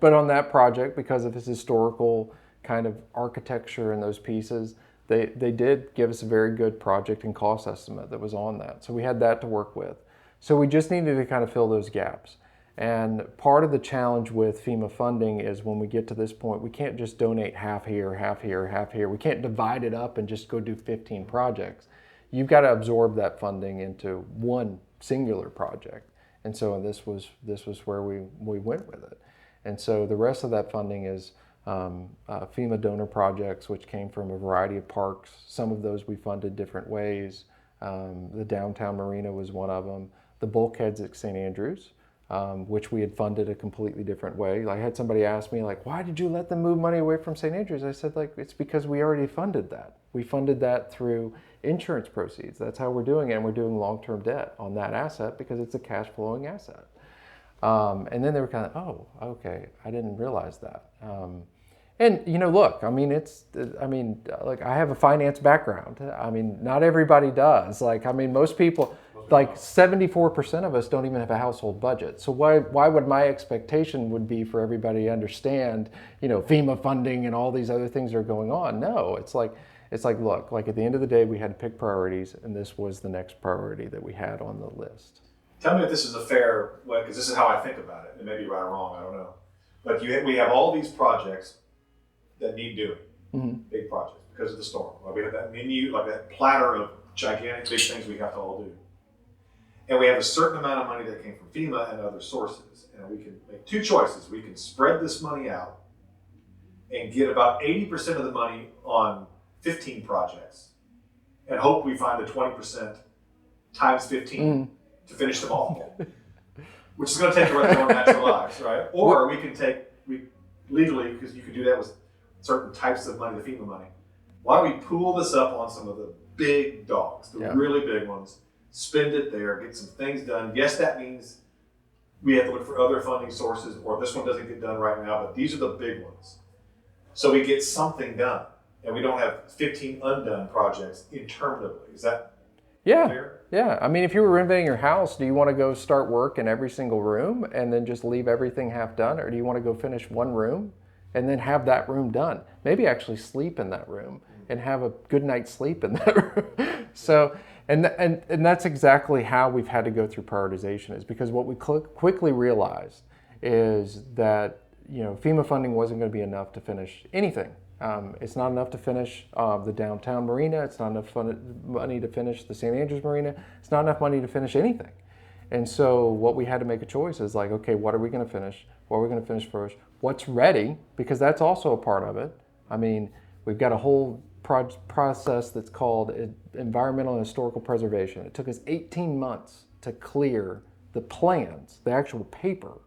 but on that project, because of its historical kind of architecture and those pieces, they did give us a very good project and cost estimate that was on that. So we had that to work with. So we just needed to kind of fill those gaps. And part of the challenge with FEMA funding is when we get to this point, we can't just donate half here, half here, half here. We can't divide it up and just go do 15 projects. You've got to absorb that funding into one singular project. And so this was where we went with it. And so the rest of that funding is FEMA donor projects, which came from a variety of parks. Some of those we funded different ways. The downtown marina was one of them. The bulkheads at St. Andrews, which we had funded a completely different way. I had somebody ask me, like, why did you let them move money away from St. Andrews? I said, like, it's because we already funded that. We funded that through insurance proceeds. That's how we're doing it. And we're doing long-term debt on that asset because it's a cash flowing asset. And then they were kind of, oh, okay, I didn't realize that. And look, I have a finance background. Not everybody does. Most people, like 74% of us don't even have a household budget. So why would my expectation would be for everybody to understand, FEMA funding and all these other things that are going on? No, it's like, look, like at the end of the day, we had to pick priorities, and this was the next priority that we had on the list. Tell me if this is a fair way, because this is how I think about it. It may be right or wrong, I don't know. But we have all these projects that need doing, big projects, because of the storm. We have that menu, like that platter of gigantic big things we have to all do. And we have a certain amount of money that came from FEMA and other sources. And we can make two choices. We can spread this money out and get about 80% of the money on 15 projects and hope we find the 20% times 15 to finish them all, which is going to take the rest of our natural lives, right? Or we legally, because you can do that with certain types of money, the FEMA money. Why don't we pool this up on some of the big dogs, the really big ones, spend it there, get some things done. Yes, that means we have to look for other funding sources, or this one doesn't get done right now, but these are the big ones. So we get something done. and we don't have 15 undone projects interminably. Is that Yeah. fair? Yeah. I mean, if you were renovating your house, do you want to go start work in every single room and then just leave everything half done? Or do you want to go finish one room and then have that room done? Maybe actually sleep in that room and have a good night's sleep in that room. So, and that's exactly how we've had to go through prioritization, is because what we quickly realized is that, FEMA funding wasn't going to be enough to finish anything. It's not enough to finish the downtown marina. It's not enough money to finish the St. Andrews Marina. It's not enough money to finish anything. And so what we had to make a choice is like, okay, what are we going to finish? What are we going to finish first? What's ready? Because that's also a part of it. I mean, we've got a whole process that's called environmental and historical preservation. It took us 18 months to clear the plans, the actual paper,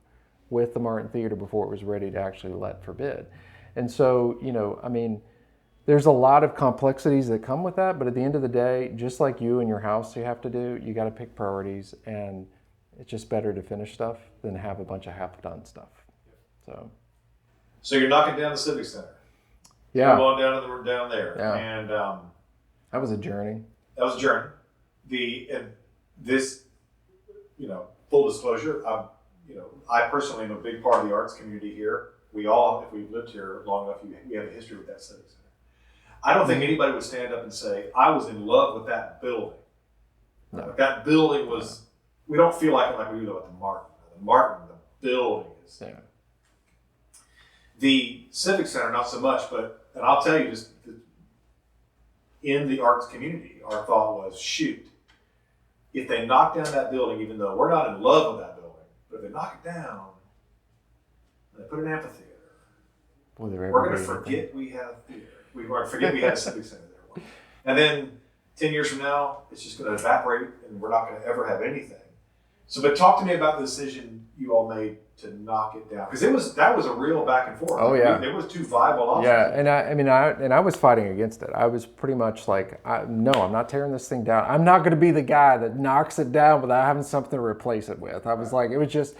with the Martin Theater before it was ready to actually let for bid. And so, I mean, there's a lot of complexities that come with that, but at the end of the day, just like you and your house you have to do, you got to pick priorities, and it's just better to finish stuff than have a bunch of half-done stuff. So you're knocking down the Civic Center. Yeah. I'm going down there. Yeah. And that was a journey. That was a journey. This, full disclosure, I personally am a big part of the arts community here. We all, if we've lived here long enough, we have a history with that Civic Center. I don't think anybody would stand up and say, I was in love with that building. No. Like that building was, we don't feel like we do though at the Martin. The building is. Yeah. The Civic Center, not so much, and I'll tell you, just in the arts community, our thought was, shoot, if they knock down that building, even though we're not in love with that building, but if they knock it down, and they put an amphitheater, we're going to forget we had a theater. We're going to forget we had a Civic Center there. And then 10 years from now, it's just going to evaporate, and we're not going to ever have anything. So, but talk to me about the decision you all made to knock it down, because that was a real back and forth. Oh yeah, there was two viable options. Yeah, and I was fighting against it. I was pretty much like, no, I'm not tearing this thing down. I'm not going to be the guy that knocks it down without having something to replace it with. I was like, it was just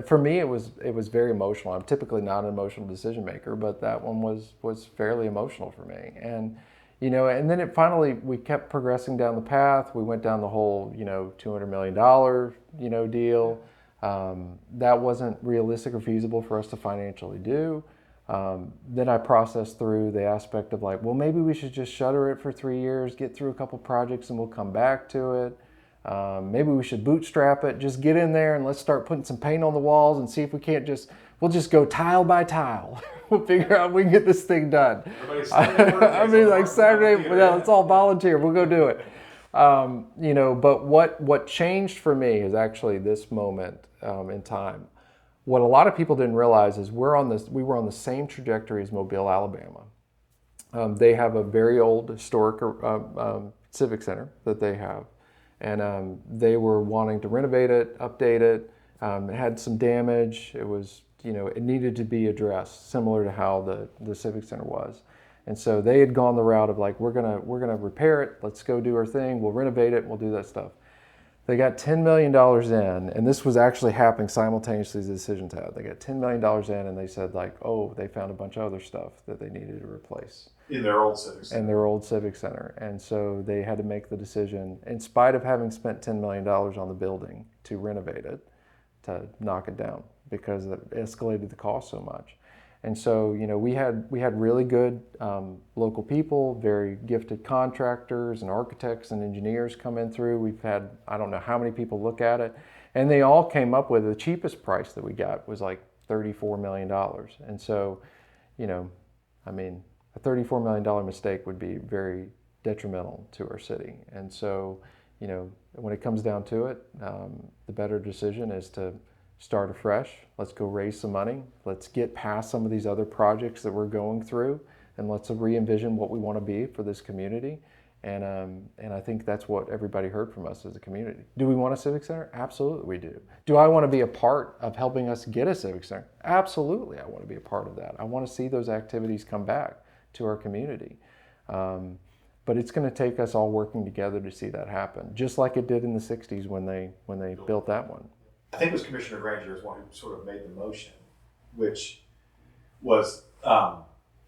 for me. It was very emotional. I'm typically not an emotional decision maker, but that one was fairly emotional for me. And and then we kept progressing down the path. We went down the whole $200 million deal. That wasn't realistic or feasible for us to financially do. Then I processed through the aspect of like, well, maybe we should just shutter it for 3 years, get through a couple projects, and we'll come back to it. Maybe we should bootstrap it, just get in there and let's start putting some paint on the walls and see if we'll just go tile by tile. We'll figure out if we can get this thing done. I mean, like Saturday, it's all volunteer. We'll go do it. But what changed for me is actually this moment in time. What a lot of people didn't realize is we were on the same trajectory as Mobile, Alabama. They have a very old historic civic center that they have, and they were wanting to renovate it, update it. It had some damage. It was, it needed to be addressed, similar to how the civic center was. And so they had gone the route of like, we're gonna repair it. Let's go do our thing. We'll renovate it. We'll do that stuff. They got $10 million in, and this was actually happening simultaneously as the decisions had. They got $10 million in, and they said like, oh, they found a bunch of other stuff that they needed to replace. In their old civic center. In their old civic center. And so they had to make the decision, in spite of having spent $10 million on the building, to renovate it, to knock it down, because it escalated the cost so much. And so, we had really good local people, very gifted contractors and architects and engineers come in through. We've had, I don't know how many people look at it, and they all came up with the cheapest price that we got was like $34 million. And so, a $34 million mistake would be very detrimental to our city. And so, when it comes down to it, the better decision is to start afresh. Let's go raise some money. Let's get past some of these other projects that we're going through, and let's re-envision what we want to be for this community. And I think that's what everybody heard from us as a community. Do we want a civic center? Absolutely we do. Do I want to be a part of helping us get a civic center? Absolutely I want to be a part of that. I want to see those activities come back to our community. But it's going to take us all working together to see that happen, just like it did in the 60s when they built that one. I think it was Commissioner Granger is one who sort of made the motion, which was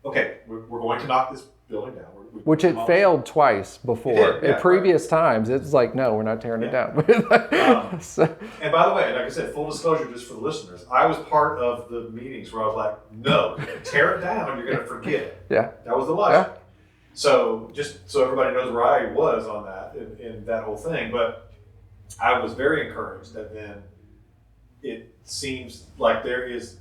okay, we're going to knock this building down. Which it failed twice before. It did, yeah, At previous times, it's like, no, we're not tearing it down. So, And by the way, like I said, full disclosure just for the listeners, I was part of the meetings where I was like, no, tear it down, you're going to forget it. yeah. That was the logic. Yeah. So just so everybody knows where I was on that, in that whole thing. But I was very encouraged that then it seems like there is,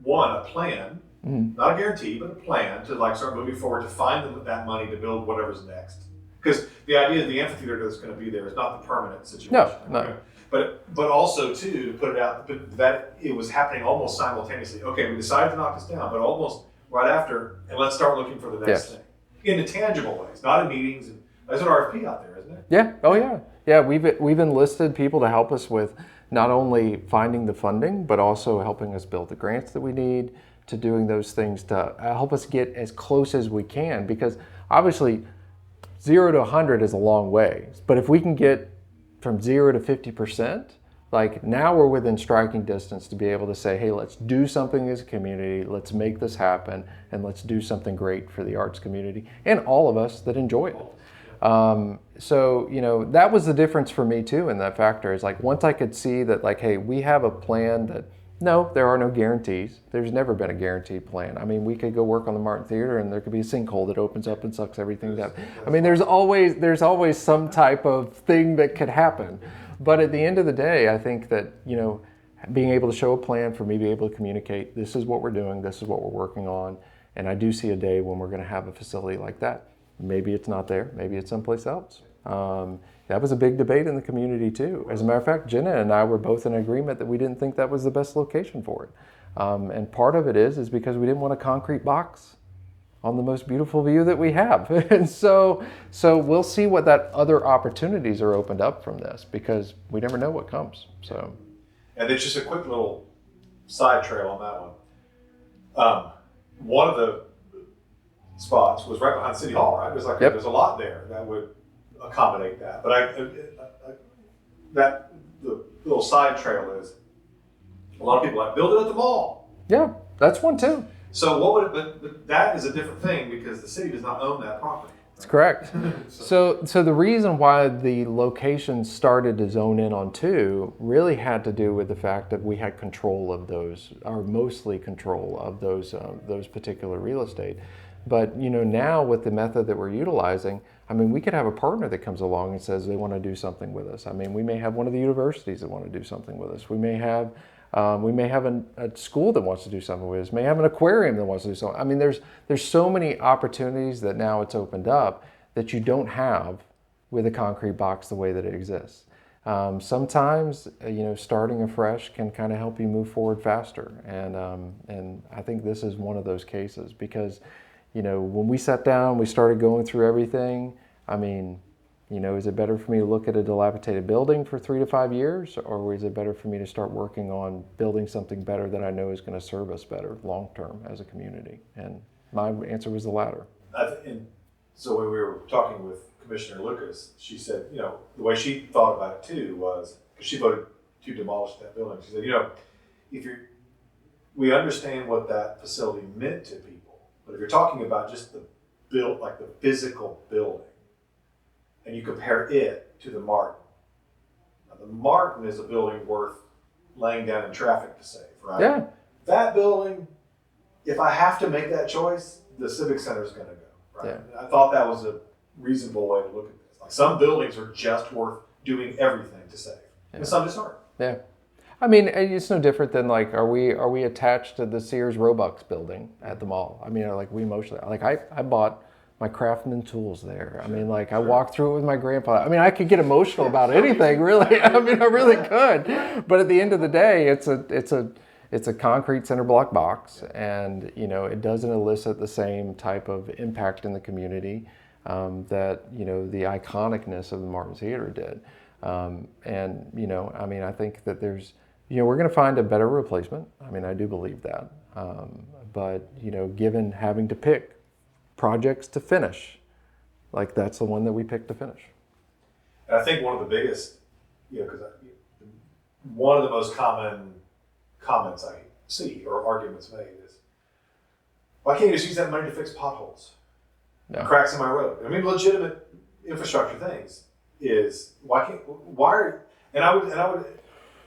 one, a plan, not a guarantee, but a plan to like start moving forward to find that money to build whatever's next. Because the idea of the amphitheater that's going to be there is not the permanent situation. No. Okay? But also too, to put it out, that it was happening almost simultaneously. Okay, we decided to knock this down, but almost right after, and let's start looking for the next thing in the tangible ways, not in meetings. And there's an RFP out there, isn't it? Yeah. Oh yeah. Yeah. We've enlisted people to help us with not only finding the funding, but also helping us build the grants that we need, to doing those things to help us get as close as we can. Because obviously, 0 to 100 is a long way. But if we can get from 0 to 50%, like now we're within striking distance to be able to say, hey, let's do something as a community, let's make this happen, and let's do something great for the arts community and all of us that enjoy it. So, that was the difference for me too in that factor, is like once I could see that like, hey, we have a plan that, no, there are no guarantees. There's never been a guaranteed plan. I mean, we could go work on the Martin Theater and there could be a sinkhole that opens up and sucks everything down. I mean, there's always some type of thing that could happen. But at the end of the day, I think that, being able to show a plan, for me to be able to communicate, this is what we're doing, this is what we're working on. And I do see a day when we're going to have a facility like that. Maybe it's not there, maybe it's someplace else. That was a big debate in the community too. As a matter of fact, Jenna and I were both in agreement that we didn't think that was the best location for it. And part of it is because we didn't want a concrete box on the most beautiful view that we have. And so we'll see what that other opportunities are opened up from this, because we never know what comes. So, and then just a quick little side trail on that one. One of the spots was right behind City Hall, right? It was like there's a lot there that would accommodate that. But the little side trail is, a lot of people like, build it at the mall. Yeah, that's one too. So what would it, but that is a different thing because the city does not own that property. That's correct. So the reason why the location started to zone in on 2 really had to do with the fact that we had control of those, or mostly control of those particular real estate. But now with the method that we're utilizing, I mean, we could have a partner that comes along and says they want to do something with us. I mean, we may have one of the universities that want to do something with us. We may have a school that wants to do something with us. May have an aquarium that wants to do something. I mean, there's so many opportunities that now it's opened up that you don't have with a concrete box the way that it exists. Sometimes, starting afresh can kind of help you move forward faster. And I think this is one of those cases because, when we sat down, we started going through everything. I mean, is it better for me to look at a dilapidated building for 3 to 5 years, or is it better for me to start working on building something better that I know is going to serve us better long term as a community? And my answer was the latter. And so when we were talking with Commissioner Lucas, she said, the way she thought about it too was, because she voted to demolish that building. She said, we understand what that facility meant to people, but if you're talking about just the physical building, and you compare it to the Martin. Now, the Martin is a building worth laying down in traffic to save, right? Yeah. That building, if I have to make that choice, the Civic Center is going to go, right? Yeah. I thought that was a reasonable way to look at this. Like some buildings are just worth doing everything to save, and some just aren't. Yeah. I mean, it's no different than like, are we attached to the Sears Roebuck's building at the mall? I mean, like we emotionally, like I bought my craftsman tools there. I mean, like I walked through it with my grandpa. I mean, I could get emotional about anything, really. I mean, I really could. But at the end of the day, it's a concrete center block box, and it doesn't elicit the same type of impact in the community that the iconicness of the Martin Theater did. I mean, I think that there's we're going to find a better replacement. I mean, I do believe that. But given having to pick projects to finish, like that's the one that we picked to finish. And I think one of the biggest, because one of the most common comments I see or arguments made is, Why can't you just use that money to fix potholes, Yeah. cracks in my road? I mean, legitimate infrastructure things is and I would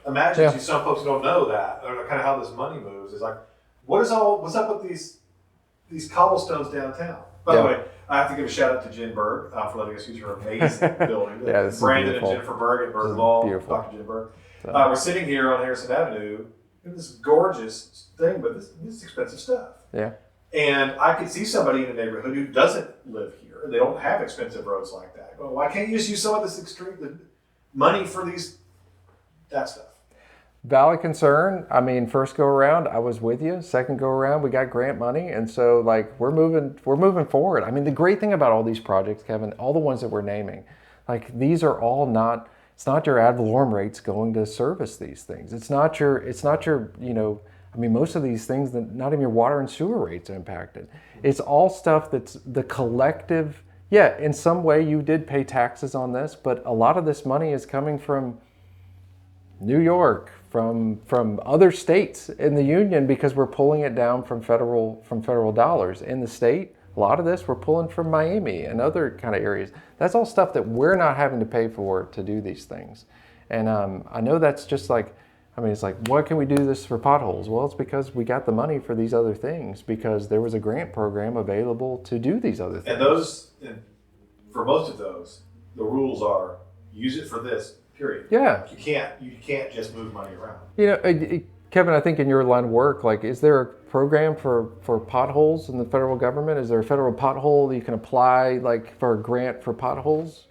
imagine to some folks who don't know that or kind of how this money moves is like, what's up with these cobblestones downtown? By the way, I have to give a shout out to Jen Berg for letting us use her amazing building. Yeah, this is Brandon beautiful. and Jennifer Berg at Berg Mall, beautiful. Dr. Jen Berg. We're sitting here on Harrison Avenue in this gorgeous thing, but this is expensive stuff. Yeah. And I could see somebody in a neighborhood who doesn't live here. They don't have expensive roads like that. Well, why can't you just use some of this extreme money for that stuff? Valid concern. I mean, first go around, I was with you. Second go around, we got grant money, and so like we're moving forward. I mean, the great thing about all these projects, Kevin, all the ones that we're naming, like these are all not. It's not your ad valorem rates going to service these things. It's not your. I mean, most of these things, not even your water and sewer rates are impacted. It's all stuff that's the collective. Yeah, in some way you did pay taxes on this, but a lot of this money is coming from New York, from other states in the union because we're pulling it down from federal dollars. In the state, a lot of this we're pulling from Miami and other kind of areas. That's all stuff that we're not having to pay for to do these things. And I know that's just like, I mean, it's like, why can we do this for potholes? Well, it's because we got the money for these other things because there was a grant program available to do these other things. And for most of those, the rules are use it for this, period. Yeah. You can't just move money around. You know, Kevin, I think in your line of work, like, is there a program for potholes in the federal government? Is there a federal pothole that you can apply, like, for a grant for potholes?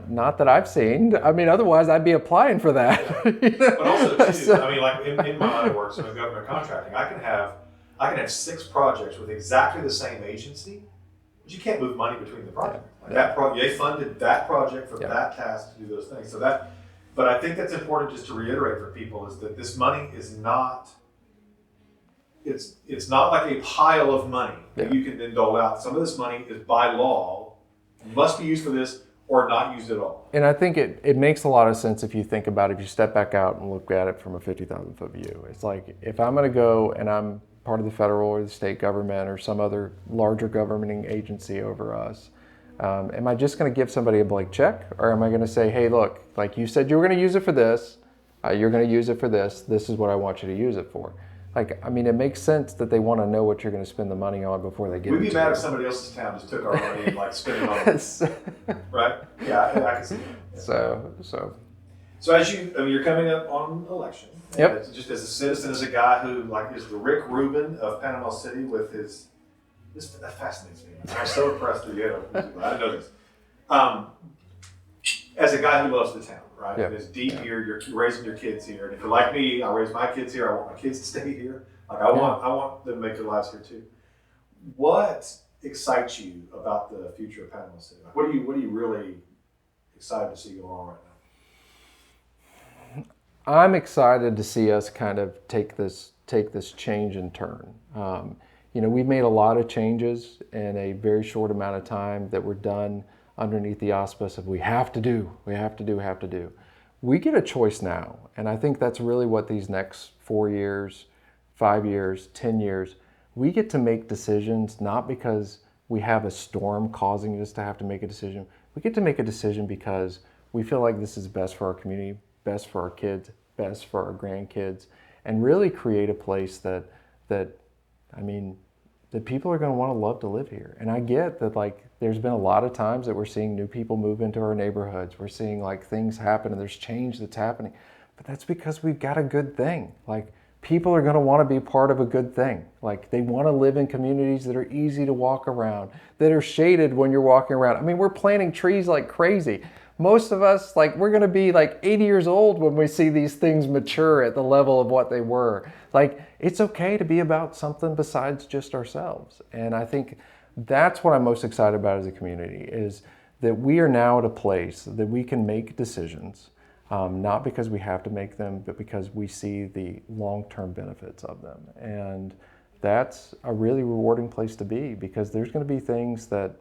Not that I've seen. I mean, otherwise I'd be applying for that. Yeah. You know? But also, too, I mean, like in my line of work, so in government contracting, I can have 6 projects with exactly the same agency, but you can't move money between the projects. Like they funded that project for that task to do those things. But I think that's important just to reiterate for people is that this money is not. It's not like a pile of money that you can then dole out. Some of this money is by law must be used for this or not used at all. And I think it makes a lot of sense if you think about it, if you step back out and look at it from a 50,000 foot view. It's like if I'm going to go and I'm part of the federal or the state government or some other larger governing agency over us, am I just going to give somebody a blank check, or am I going to say, hey, look, like you said you were going to use it for this, you're going to use it for this, this is what I want you to use it for. Like, I mean, it makes sense that they want to know what you're going to spend the money on before they give it to you. We'd be mad if somebody else's town just took our money and like spent it on right? Yeah, I can see that. Yeah. So as you're coming up on election. Yep. Just as a citizen, as a guy who like is the Rick Rubin of Panama City with his. That fascinates me. I'm so impressed with you. I didn't know this. As a guy who loves the town, right? Yeah. And is deep here. You're raising your kids here, and if you're like me, I raise my kids here. I want my kids to stay here. Like I want them to make their lives here too. What excites you about the future of Panama City? Like, what are you really excited to see going on right now? I'm excited to see us kind of take this change and turn. We've made a lot of changes in a very short amount of time that were done underneath the auspice of we have to do. We get a choice now, and I think that's really what these next 4 years, 5 years, 10 years, we get to make decisions not because we have a storm causing us to have to make a decision. We get to make a decision because we feel like this is best for our community, best for our kids, best for our grandkids, and really create a place that people are going to want to love to live here. And I get that, like, there's been a lot of times that we're seeing new people move into our neighborhoods. We're seeing like things happen and there's change that's happening, but that's because we've got a good thing. Like, people are going to want to be part of a good thing. Like, they want to live in communities that are easy to walk around, that are shaded when you're walking around. I mean, we're planting trees like crazy. Most of us, like, we're going to be like 80 years old when we see these things mature at the level of what they were. Like, it's okay to be about something besides just ourselves. And I think that's what I'm most excited about as a community, is that we are now at a place that we can make decisions, not because we have to make them, but because we see the long-term benefits of them. And that's a really rewarding place to be, because there's going to be things that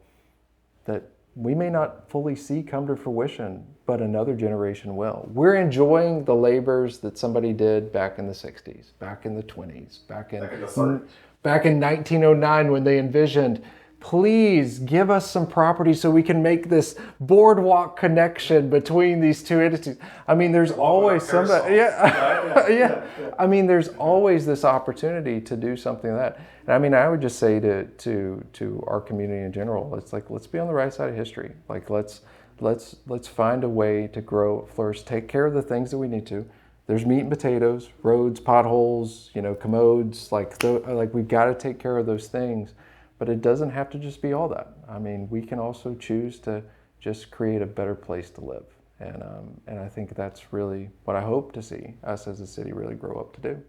we may not fully see come to fruition, but another generation will. We're enjoying the labors that somebody did back in the 60s, back in the 20s, back in the 30s. back in 1909 when they envisioned, please give us some property so we can make this boardwalk connection between these two entities. I mean, there's always somebody, yeah. I mean, there's always this opportunity to do something like that. And I mean, I would just say to our community in general, it's like, let's be on the right side of history. Like, let's find a way to grow, flourish, take care of the things that we need to. There's meat and potatoes, roads, potholes, commodes, like we've got to take care of those things. But it doesn't have to just be all that. I mean, we can also choose to just create a better place to live. And I think that's really what I hope to see us as a city really grow up to do.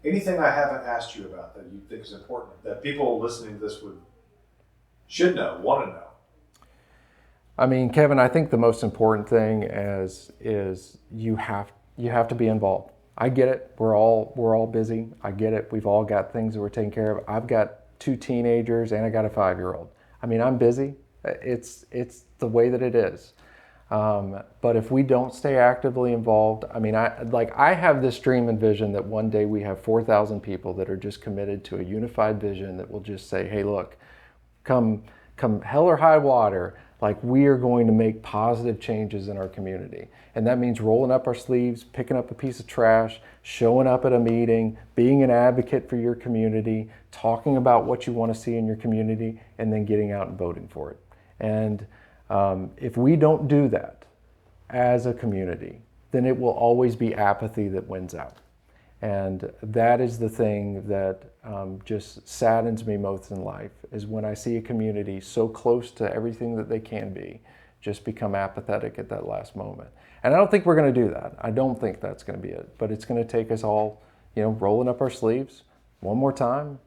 Anything I haven't asked you about that you think is important, that people listening to this should know, want to know? I mean, Kevin, I think the most important thing is you have to be involved. I get it. We're all busy. I get it. We've all got things that we're taking care of. I've got 2 teenagers and I got a 5-year-old. I mean, I'm busy. It's the way that it is. But if we don't stay actively involved, I mean, I have this dream and vision that one day we have 4,000 people that are just committed to a unified vision that will just say, hey, look, come hell or high water, like we are going to make positive changes in our community. And that means rolling up our sleeves, picking up a piece of trash, showing up at a meeting, being an advocate for your community, talking about what you want to see in your community, and then getting out and voting for it. And if we don't do that as a community, then it will always be apathy that wins out. And that is the thing that just saddens me most in life, is when I see a community so close to everything that they can be, just become apathetic at that last moment. And I don't think we're going to do that. I don't think that's going to be it. But it's going to take us all, rolling up our sleeves 1 more time,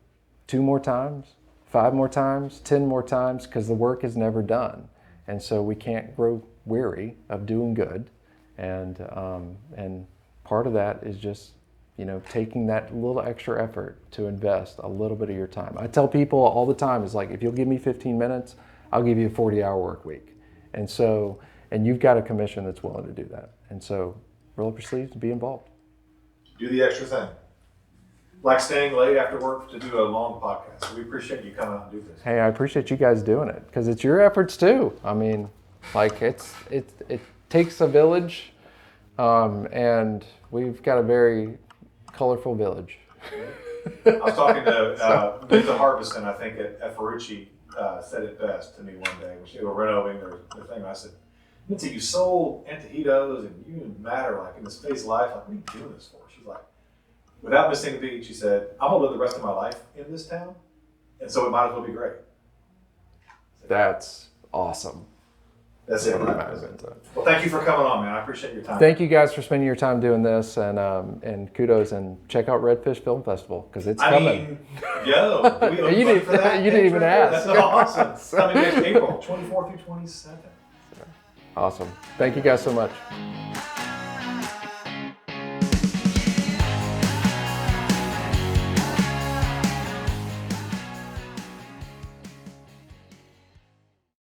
2 more times, 5 more times, 10 more times, because the work is never done. And so we can't grow weary of doing good. And part of that is just taking that little extra effort to invest a little bit of your time. I tell people all the time, it's like, if you'll give me 15 minutes, I'll give you a 40-hour work week. And you've got a commission that's willing to do that. And so roll up your sleeves and be involved. Do the extra thing. Like staying late after work to do a long podcast. We appreciate you coming out and do this. Hey, I appreciate you guys doing it, because it's your efforts too. I mean, like it takes a village, and we've got a very colorful village. I was talking to Lisa Harbison, I think at Ferrucci, said it best to me one day when they were renovating their thing. I said, Mitzi, you sold Antojitos and you didn't matter, like in this phase of life, like, what are you doing this for? She's like, without missing a beat, she said, I'm gonna live the rest of my life in this town, and so it might as well be great. That's awesome. That's it. Right? Well, thank you for coming on, man. I appreciate your time. Thank you guys for spending your time doing this, and kudos, and check out Redfish Film Festival, because it's coming. You didn't even ask. That's awesome. Coming next April 24th through 27th. Awesome. Thank you guys so much.